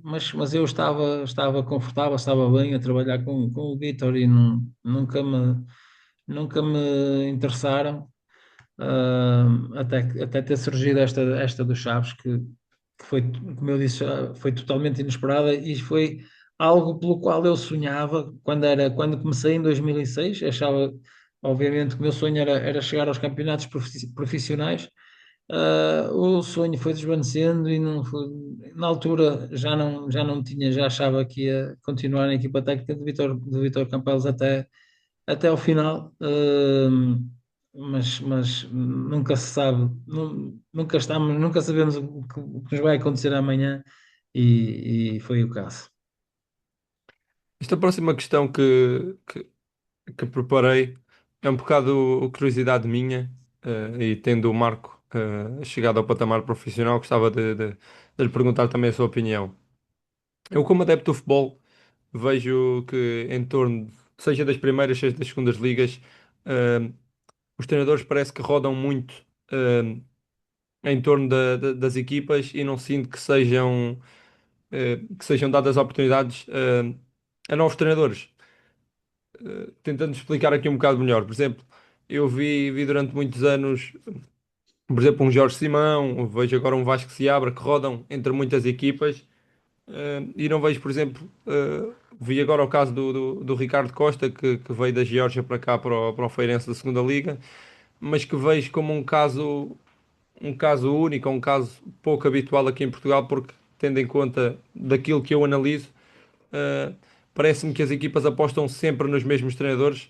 mas eu estava confortável, estava bem a trabalhar com o Vítor e nunca me interessaram. Até ter surgido esta do Chaves, que foi, como eu disse, foi totalmente inesperada e foi algo pelo qual eu sonhava quando comecei em 2006. Achava, obviamente, que o meu sonho era chegar aos campeonatos profissionais. O sonho foi desvanecendo e não foi, na altura já não tinha, já achava que ia continuar na equipa técnica de Vítor Campelos até ao final, mas nunca se sabe, nunca sabemos o que nos vai acontecer amanhã e foi o caso. Esta próxima questão que preparei é um bocado curiosidade minha, e tendo o Marco chegado ao patamar profissional, gostava de lhe perguntar também a sua opinião. Eu, como adepto do futebol, vejo que em torno, seja das primeiras, seja das segundas ligas, eh, os treinadores parece que rodam muito em torno das equipas e não sinto que sejam dadas oportunidades a novos treinadores. Tentando explicar aqui um bocado melhor. Por exemplo, vi durante muitos anos, por exemplo, um Jorge Simão, vejo agora um Vasco Seabra que rodam entre muitas equipas, e não vejo, por exemplo, vi agora o caso do Ricardo Costa, que veio da Geórgia para cá, para o Feirense da segunda Liga, mas que vejo como um caso único, um caso pouco habitual aqui em Portugal, porque tendo em conta daquilo que eu analiso, eh, parece-me que as equipas apostam sempre nos mesmos treinadores.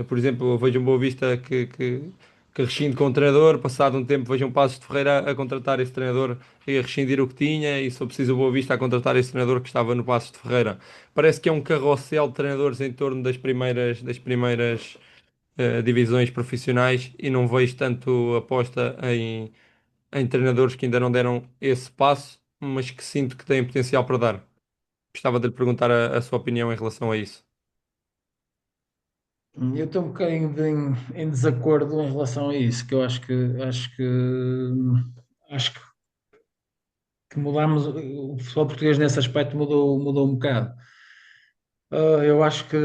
Por exemplo, eu vejo um Boa Vista que rescinde com o treinador, passado um tempo vejo um Passos de Ferreira a contratar esse treinador e a rescindir o que tinha, e se for preciso o Boa Vista a contratar esse treinador que estava no Passos de Ferreira. Parece que é um carrossel de treinadores em torno das primeiras divisões profissionais e não vejo tanto aposta em treinadores que ainda não deram esse passo, mas que sinto que têm potencial para dar. Gostava de lhe perguntar a sua opinião em relação a isso. Eu estou um bocadinho em desacordo em relação a isso, que eu acho que mudamos, o futebol português nesse aspecto mudou um bocado. Eu acho que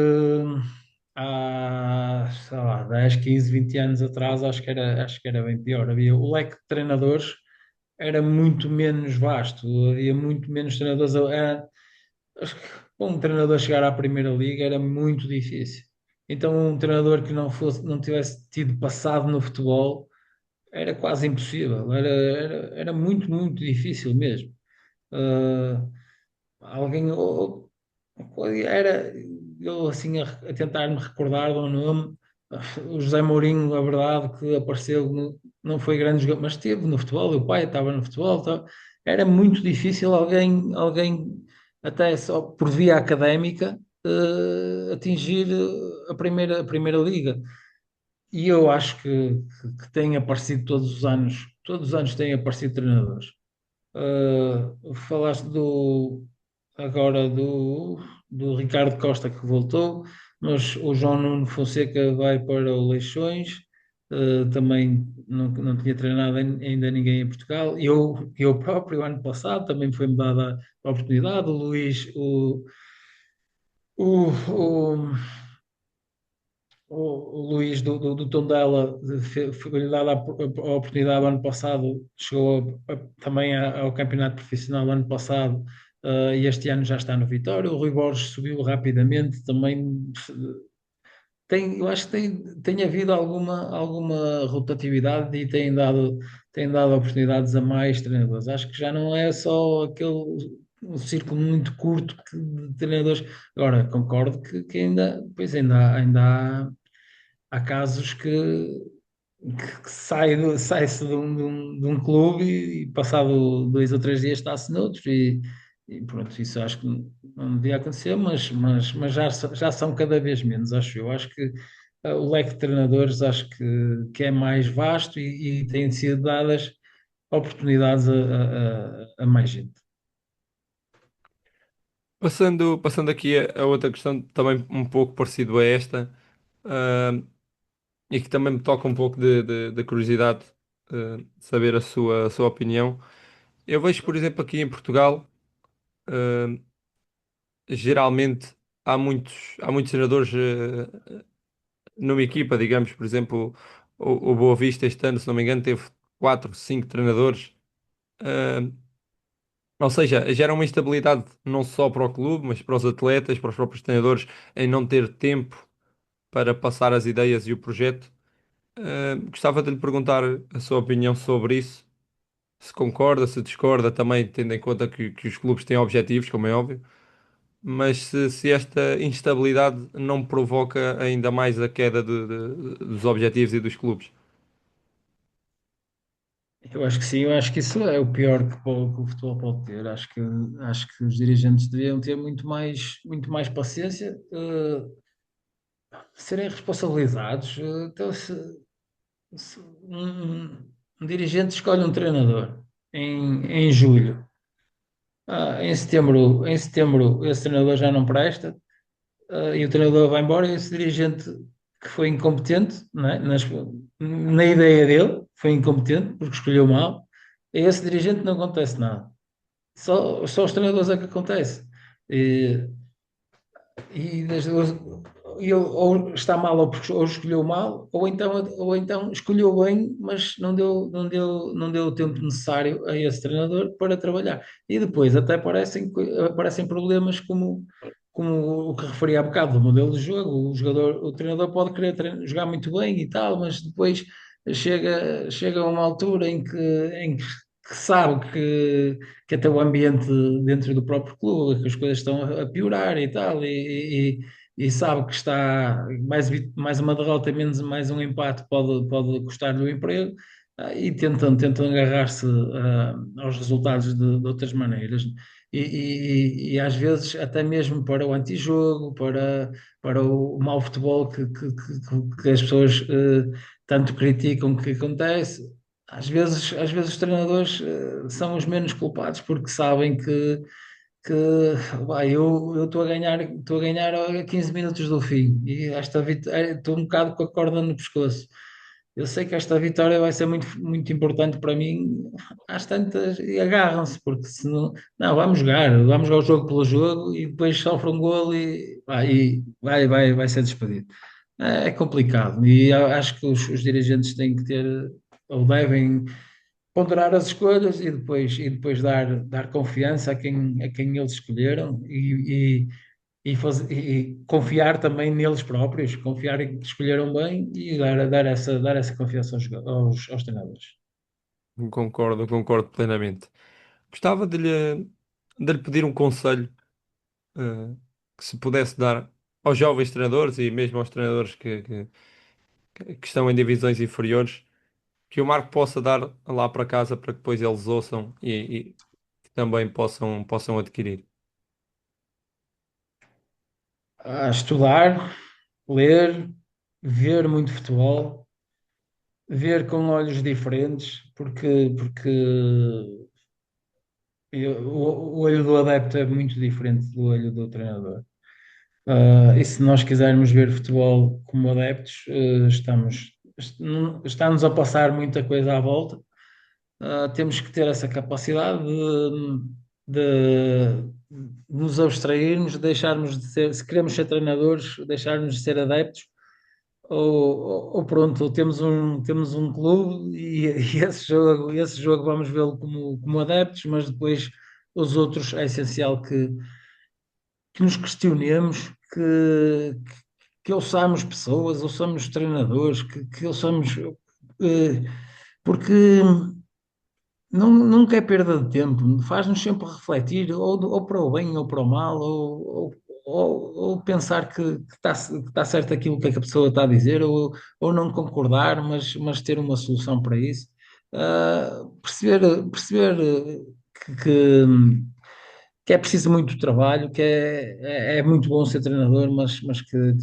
há, sei lá, 10, 15, 20 anos atrás, acho que era bem pior. O leque de treinadores era muito menos vasto, havia muito menos treinadores. Acho que para um treinador chegar à Primeira Liga era muito difícil. Então, um treinador que não tivesse tido passado no futebol era quase impossível, era muito, muito difícil mesmo. Ah, alguém, era eu assim a tentar me recordar do nome. O José Mourinho, a verdade que apareceu, não foi grande jogador, mas esteve no futebol, o pai estava no futebol, era muito difícil alguém até só por via académica atingir a primeira liga. E eu acho que têm aparecido todos os anos têm aparecido treinadores. Falaste agora do Ricardo Costa que voltou, mas o João Nuno Fonseca vai para o Leixões, também não tinha treinado ainda ninguém em Portugal. Eu próprio, ano passado, também foi-me dada a oportunidade. O Luís, o, o, o Luís do Tondela foi-lhe dada a oportunidade ano passado, chegou também ao campeonato profissional ano passado, e este ano já está no Vitória. O Rui Borges subiu rapidamente, também eu acho que tem havido alguma rotatividade e tem dado oportunidades a mais treinadores. Acho que já não é só aquele um círculo muito curto de treinadores. Agora, concordo que ainda, pois ainda há casos que sai-se de um clube e passado 2 ou 3 dias está-se noutro e pronto, isso acho que não devia acontecer, mas já são cada vez menos, acho eu. Acho que o leque de treinadores acho que é mais vasto e têm sido dadas oportunidades a mais gente. Passando aqui a outra questão, também um pouco parecido a esta, ah, e que também me toca um pouco de curiosidade, saber a sua opinião. Eu vejo, por exemplo, aqui em Portugal, ah, geralmente há muitos treinadores, numa equipa, digamos, por exemplo, o Boa Vista este ano, se não me engano, teve 4, 5 treinadores. Ah, ou seja, gera uma instabilidade não só para o clube, mas para os atletas, para os próprios treinadores, em não ter tempo para passar as ideias e o projeto. Gostava de lhe perguntar a sua opinião sobre isso, se concorda, se discorda, também tendo em conta que os clubes têm objetivos, como é óbvio. mas se esta instabilidade não provoca ainda mais a queda dos objetivos e dos clubes. Eu acho que sim, eu acho que isso é o pior que o futebol pode ter. Acho que os dirigentes deviam ter muito mais paciência, serem responsabilizados. Então, se um dirigente escolhe um treinador em julho, em setembro esse treinador já não presta, e o treinador vai embora, e esse dirigente que foi incompetente, não é? Na ideia dele, foi incompetente porque escolheu mal, a esse dirigente não acontece nada. Só os treinadores é que acontece. E, e desde, ele ou está mal ou escolheu mal, ou então escolheu bem, mas não deu o tempo necessário a esse treinador para trabalhar. E depois até aparecem problemas como o que referi há bocado do modelo de jogo. O treinador pode querer jogar muito bem e tal, mas depois chega a uma altura que sabe que até o ambiente dentro do próprio clube, que as coisas estão a piorar e tal, e sabe que está mais uma derrota, menos mais um empate pode custar-lhe o emprego, e tentam agarrar-se aos resultados de outras maneiras. E às vezes até mesmo para o antijogo, para o mau futebol que as pessoas tanto criticam que acontece, às vezes os treinadores são os menos culpados porque sabem que vai, eu estou a ganhar a 15 minutos do fim e esta vitória, estou um bocado com a corda no pescoço. Eu sei que esta vitória vai ser muito importante para mim, às tantas, e agarram-se, porque senão, não, vamos jogar o jogo pelo jogo e depois sofre um golo vai ser despedido. É complicado e eu acho que os dirigentes têm que ter, ou devem ponderar as escolhas e depois dar confiança a quem eles escolheram e confiar também neles próprios, confiar em que escolheram bem e dar essa confiança aos treinadores. Concordo plenamente. Gostava de lhe pedir um conselho, eh, que se pudesse dar aos jovens treinadores e mesmo aos treinadores que estão em divisões inferiores, que o Marco possa dar lá para casa para que depois eles ouçam e também possam adquirir. A estudar, ler, ver muito futebol, ver com olhos diferentes, porque o olho do adepto é muito diferente do olho do treinador. E se nós quisermos ver futebol como adeptos, está-nos a passar muita coisa à volta. Temos que ter essa capacidade de nos abstrairmos, deixarmos de ser, se queremos ser treinadores, deixarmos de ser adeptos, ou pronto, ou temos um clube e esse jogo vamos vê-lo como adeptos, mas depois os outros é essencial que nos questionemos, que ouçamos pessoas, ouçamos treinadores, que ouçamos. Porque nunca é perda de tempo, faz-nos sempre refletir, ou para o bem ou para o mal, ou pensar que tá certo aquilo que a pessoa está a dizer, ou não concordar, mas ter uma solução para isso. Perceber que, que é preciso muito trabalho, é muito bom ser treinador, mas que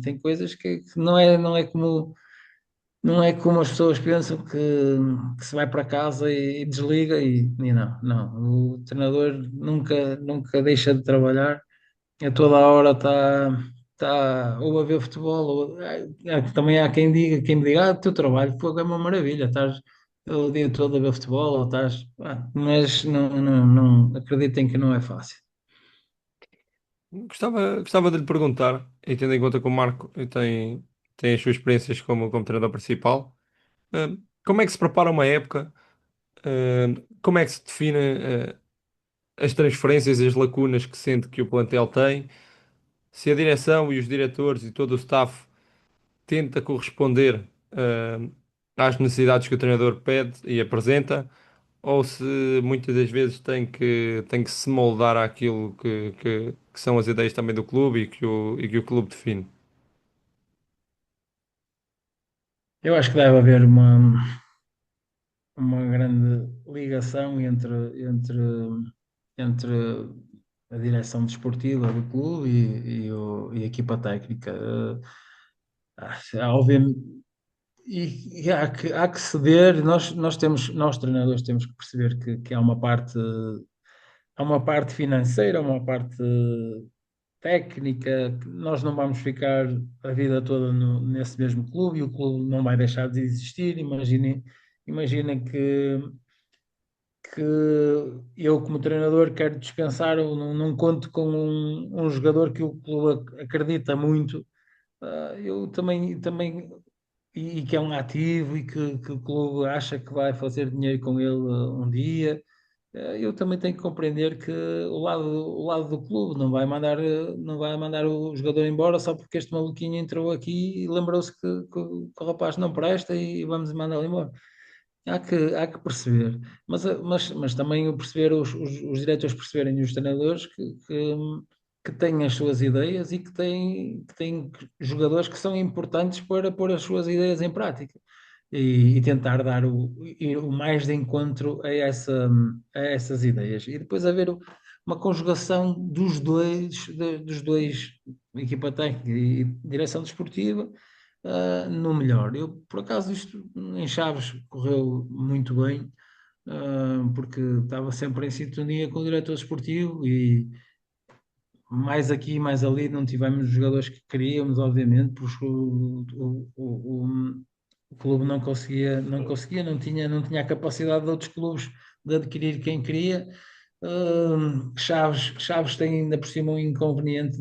tem coisas que não é não é como as pessoas pensam que se vai para casa e desliga e não. O treinador nunca deixa de trabalhar, a toda a hora está ou a ver futebol, também há quem me diga, o teu trabalho foi uma maravilha, estás o dia todo a ver futebol, ou estás, mas não acreditem que não é fácil. Gostava de lhe perguntar, e tendo em conta que o Marco tem as suas experiências como treinador principal, como é que se prepara uma época? Como é que se define, as transferências e as lacunas que sente que o plantel tem? Se a direção e os diretores e todo o staff tenta corresponder, às necessidades que o treinador pede e apresenta, ou se muitas das vezes tem que se moldar àquilo que são as ideias também do clube e que o clube define. Eu acho que deve haver uma grande ligação entre a direção desportiva do clube e a equipa técnica. Obviamente, e há que ceder, nós treinadores temos que perceber que há uma parte financeira, há uma parte técnica, que nós não vamos ficar a vida toda nesse mesmo clube e o clube não vai deixar de existir. Imaginem que eu, como treinador, quero dispensar ou não conto com um jogador que o clube acredita muito. Eu também e que é um ativo e que o clube acha que vai fazer dinheiro com ele um dia. Eu também tenho que compreender que o lado do clube não vai mandar o jogador embora só porque este maluquinho entrou aqui e lembrou-se que o rapaz não presta e vamos mandá-lo embora. Há que perceber, mas também o perceber, os diretores perceberem e os treinadores que têm as suas ideias e que têm jogadores que são importantes para pôr as suas ideias em prática e tentar ir o mais de encontro a essas ideias. E depois haver uma conjugação dos dois, equipa técnica e direção desportiva, no melhor. Eu, por acaso, isto em Chaves correu muito bem, porque estava sempre em sintonia com o diretor esportivo e mais aqui, mais ali, não tivemos os jogadores que queríamos, obviamente, porque o clube não tinha a capacidade de outros clubes de adquirir quem queria. Chaves tem ainda por cima um inconveniente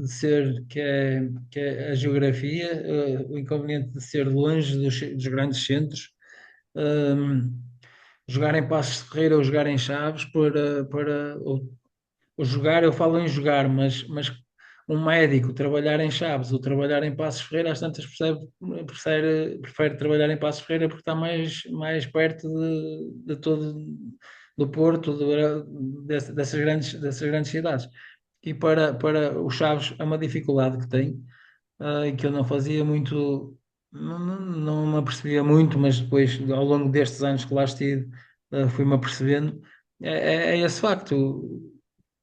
que é a geografia, o inconveniente de ser longe dos grandes centros. Um, Jogar em Passos de Ferreira ou jogar em Chaves ou jogar, eu falo em jogar, mas um médico trabalhar em Chaves ou trabalhar em Passos Ferreira, às tantas prefere trabalhar em Passos Ferreira porque está mais perto de todo do Porto, dessas grandes cidades. E para o Chaves é uma dificuldade que tem, e que eu não fazia muito, não me apercebia muito, mas depois, ao longo destes anos que lá estive, fui-me apercebendo, é esse facto.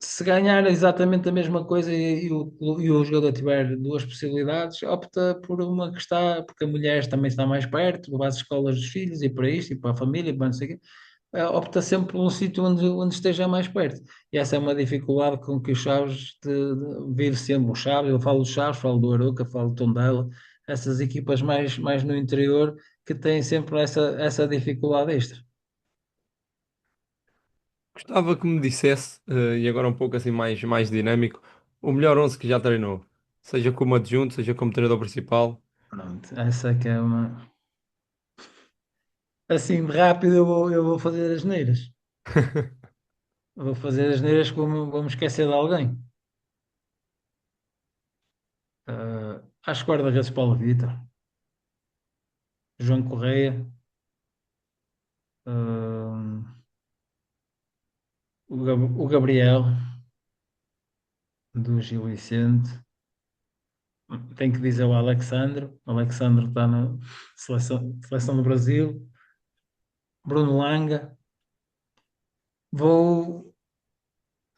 Se ganhar exatamente a mesma coisa e o jogador tiver duas possibilidades, opta por uma que está, porque a mulher também está mais perto, vai às escolas dos filhos e para isto, e para a família, e para não sei o quê, opta sempre por um sítio onde esteja mais perto. E essa é uma dificuldade com que os Chaves vive sempre. O Chaves, eu falo dos Chaves, falo do Arouca, falo do Tondela, essas equipas mais no interior que têm sempre essa dificuldade extra. Gostava que me dissesse, e agora um pouco assim mais dinâmico, o melhor 11 que já treinou, seja como adjunto, seja como treinador principal. Pronto, essa que é uma. Assim, de rápido eu vou fazer as neiras. Vou fazer as neiras como vou me esquecer de alguém. Acho que guarda-redes Paulo Vitor, João Correia, uh, o Gabriel, do Gil Vicente. Tenho que dizer o Alexandre. O Alexandre está na seleção do Brasil. Bruno Langa. Vou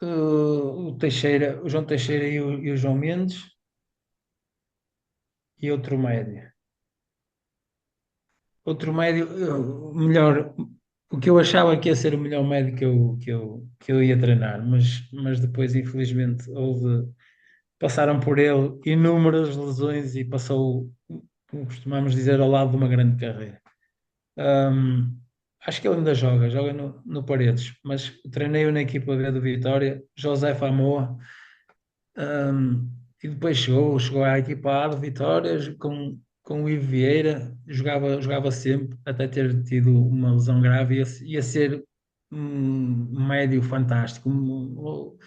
o Teixeira, o João Teixeira e o João Mendes e outro médio. Outro médio, melhor, o que eu achava que ia ser o melhor médio que eu ia treinar, mas depois, infelizmente, passaram por ele inúmeras lesões e passou, como costumamos dizer, ao lado de uma grande carreira. Hum, Acho que ele ainda joga no Paredes, mas treinei-o na equipa B do Vitória, José Famoa. E depois chegou à equipa A de Vitórias com o Ivo Vieira, jogava sempre, até ter tido uma lesão grave, ia ser um médio fantástico. O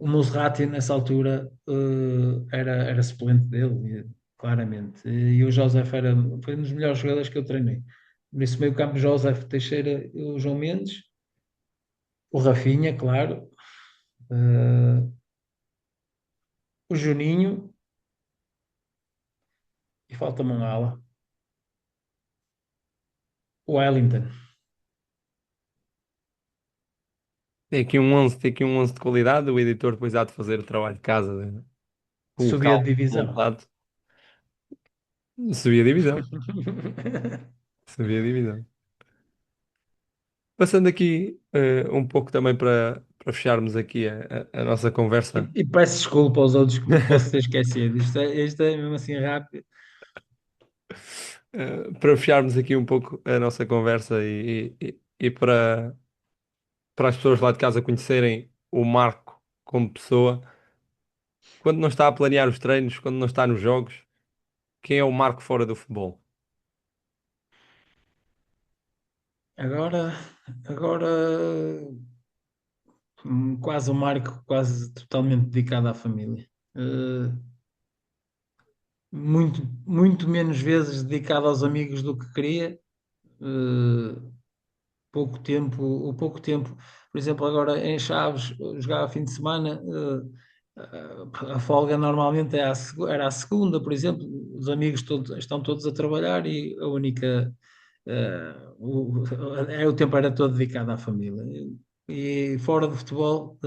Musrati, nessa altura, era suplente dele, claramente. E o José foi um dos melhores jogadores que eu treinei. Por isso, meio campo, José Teixeira e o João Mendes, o Rafinha, claro. eh, o Juninho e falta-me um ala, o Wellington. Tem aqui um 11 de qualidade, o editor depois há de fazer o trabalho de casa, de Subia de colocá-lo divisão. montado. Subia a divisão, subia a divisão. Passando aqui um pouco também para fecharmos aqui a nossa conversa, E peço desculpa aos outros que posso ter esquecido. Isto é mesmo assim rápido. para fecharmos aqui um pouco a nossa conversa e para as pessoas lá de casa conhecerem o Marco como pessoa, quando não está a planear os treinos, quando não está nos jogos, quem é o Marco fora do futebol? Agora, agora quase o Marco, quase totalmente dedicado à família. Muito menos vezes dedicado aos amigos do que queria. Eh, o pouco tempo, por exemplo, agora em Chaves, jogava fim de semana, a folga normalmente era à segunda, por exemplo, os amigos estão todos a trabalhar e a única, o tempo era todo dedicado à família. E fora do futebol,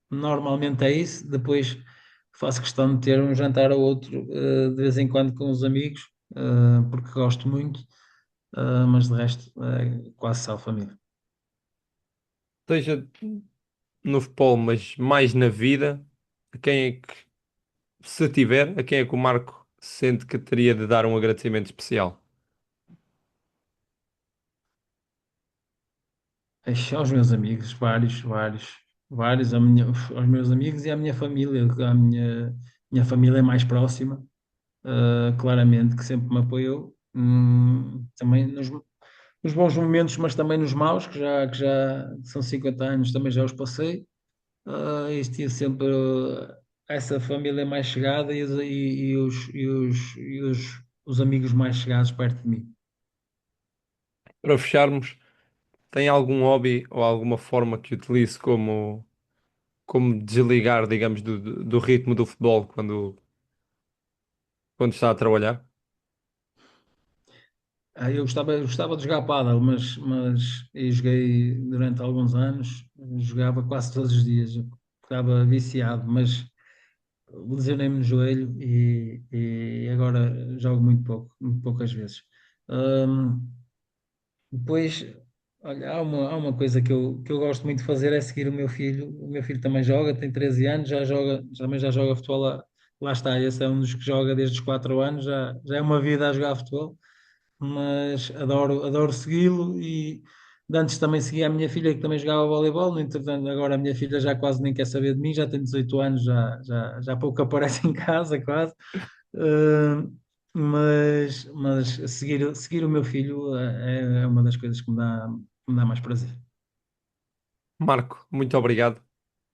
normalmente é isso. Depois faço questão de ter um jantar ou outro, de vez em quando com os amigos, porque gosto muito, mas de resto é quase só família. Seja no futebol, mas mais na vida, a quem é que, se tiver, a quem é que o Marco sente que teria de dar um agradecimento especial? Ixi, aos meus amigos, vários, aos meus amigos e à minha família, minha família é mais próxima, claramente, que sempre me apoiou, também nos bons momentos, mas também nos maus, que já são 50 anos, também já os passei. E tive sempre essa família mais chegada os amigos mais chegados perto de mim. Para fecharmos, tem algum hobby ou alguma forma que utilize como desligar, digamos, do ritmo do futebol quando está a trabalhar? Eu gostava de jogar pádel, mas eu joguei durante alguns anos, jogava quase todos os dias, eu ficava viciado, mas lesionei-me no joelho e agora jogo muito pouco, muito poucas vezes. Hum, Depois, olha, há uma coisa que eu gosto muito de fazer é seguir o meu filho. O meu filho também joga, tem 13 anos, também já joga futebol lá está, esse é um dos que joga desde os 4 anos, já é uma vida a jogar futebol, mas adoro segui-lo e de antes também seguia a minha filha que também jogava voleibol, no entretanto agora a minha filha já quase nem quer saber de mim, já tem 18 anos, já pouco aparece em casa quase. Uh, mas seguir o meu filho é uma das coisas que me dá mais prazer. Marco, muito obrigado.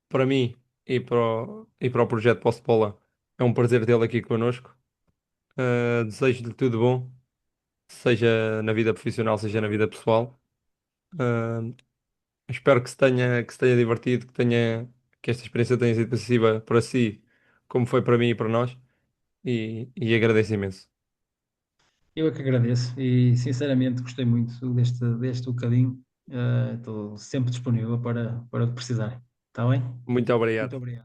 Para mim e para o projeto Posse de Bola, é um prazer tê-lo aqui connosco. Desejo-lhe tudo bom, seja na vida profissional, seja na vida pessoal. Uh, Espero que se tenha divertido, que esta experiência tenha sido positiva para si, como foi para mim e para nós, e agradeço imenso. Eu é que agradeço e sinceramente gostei muito deste bocadinho. Estou sempre disponível para o que precisarem. Está bem? Muito Muito obrigado. obrigado.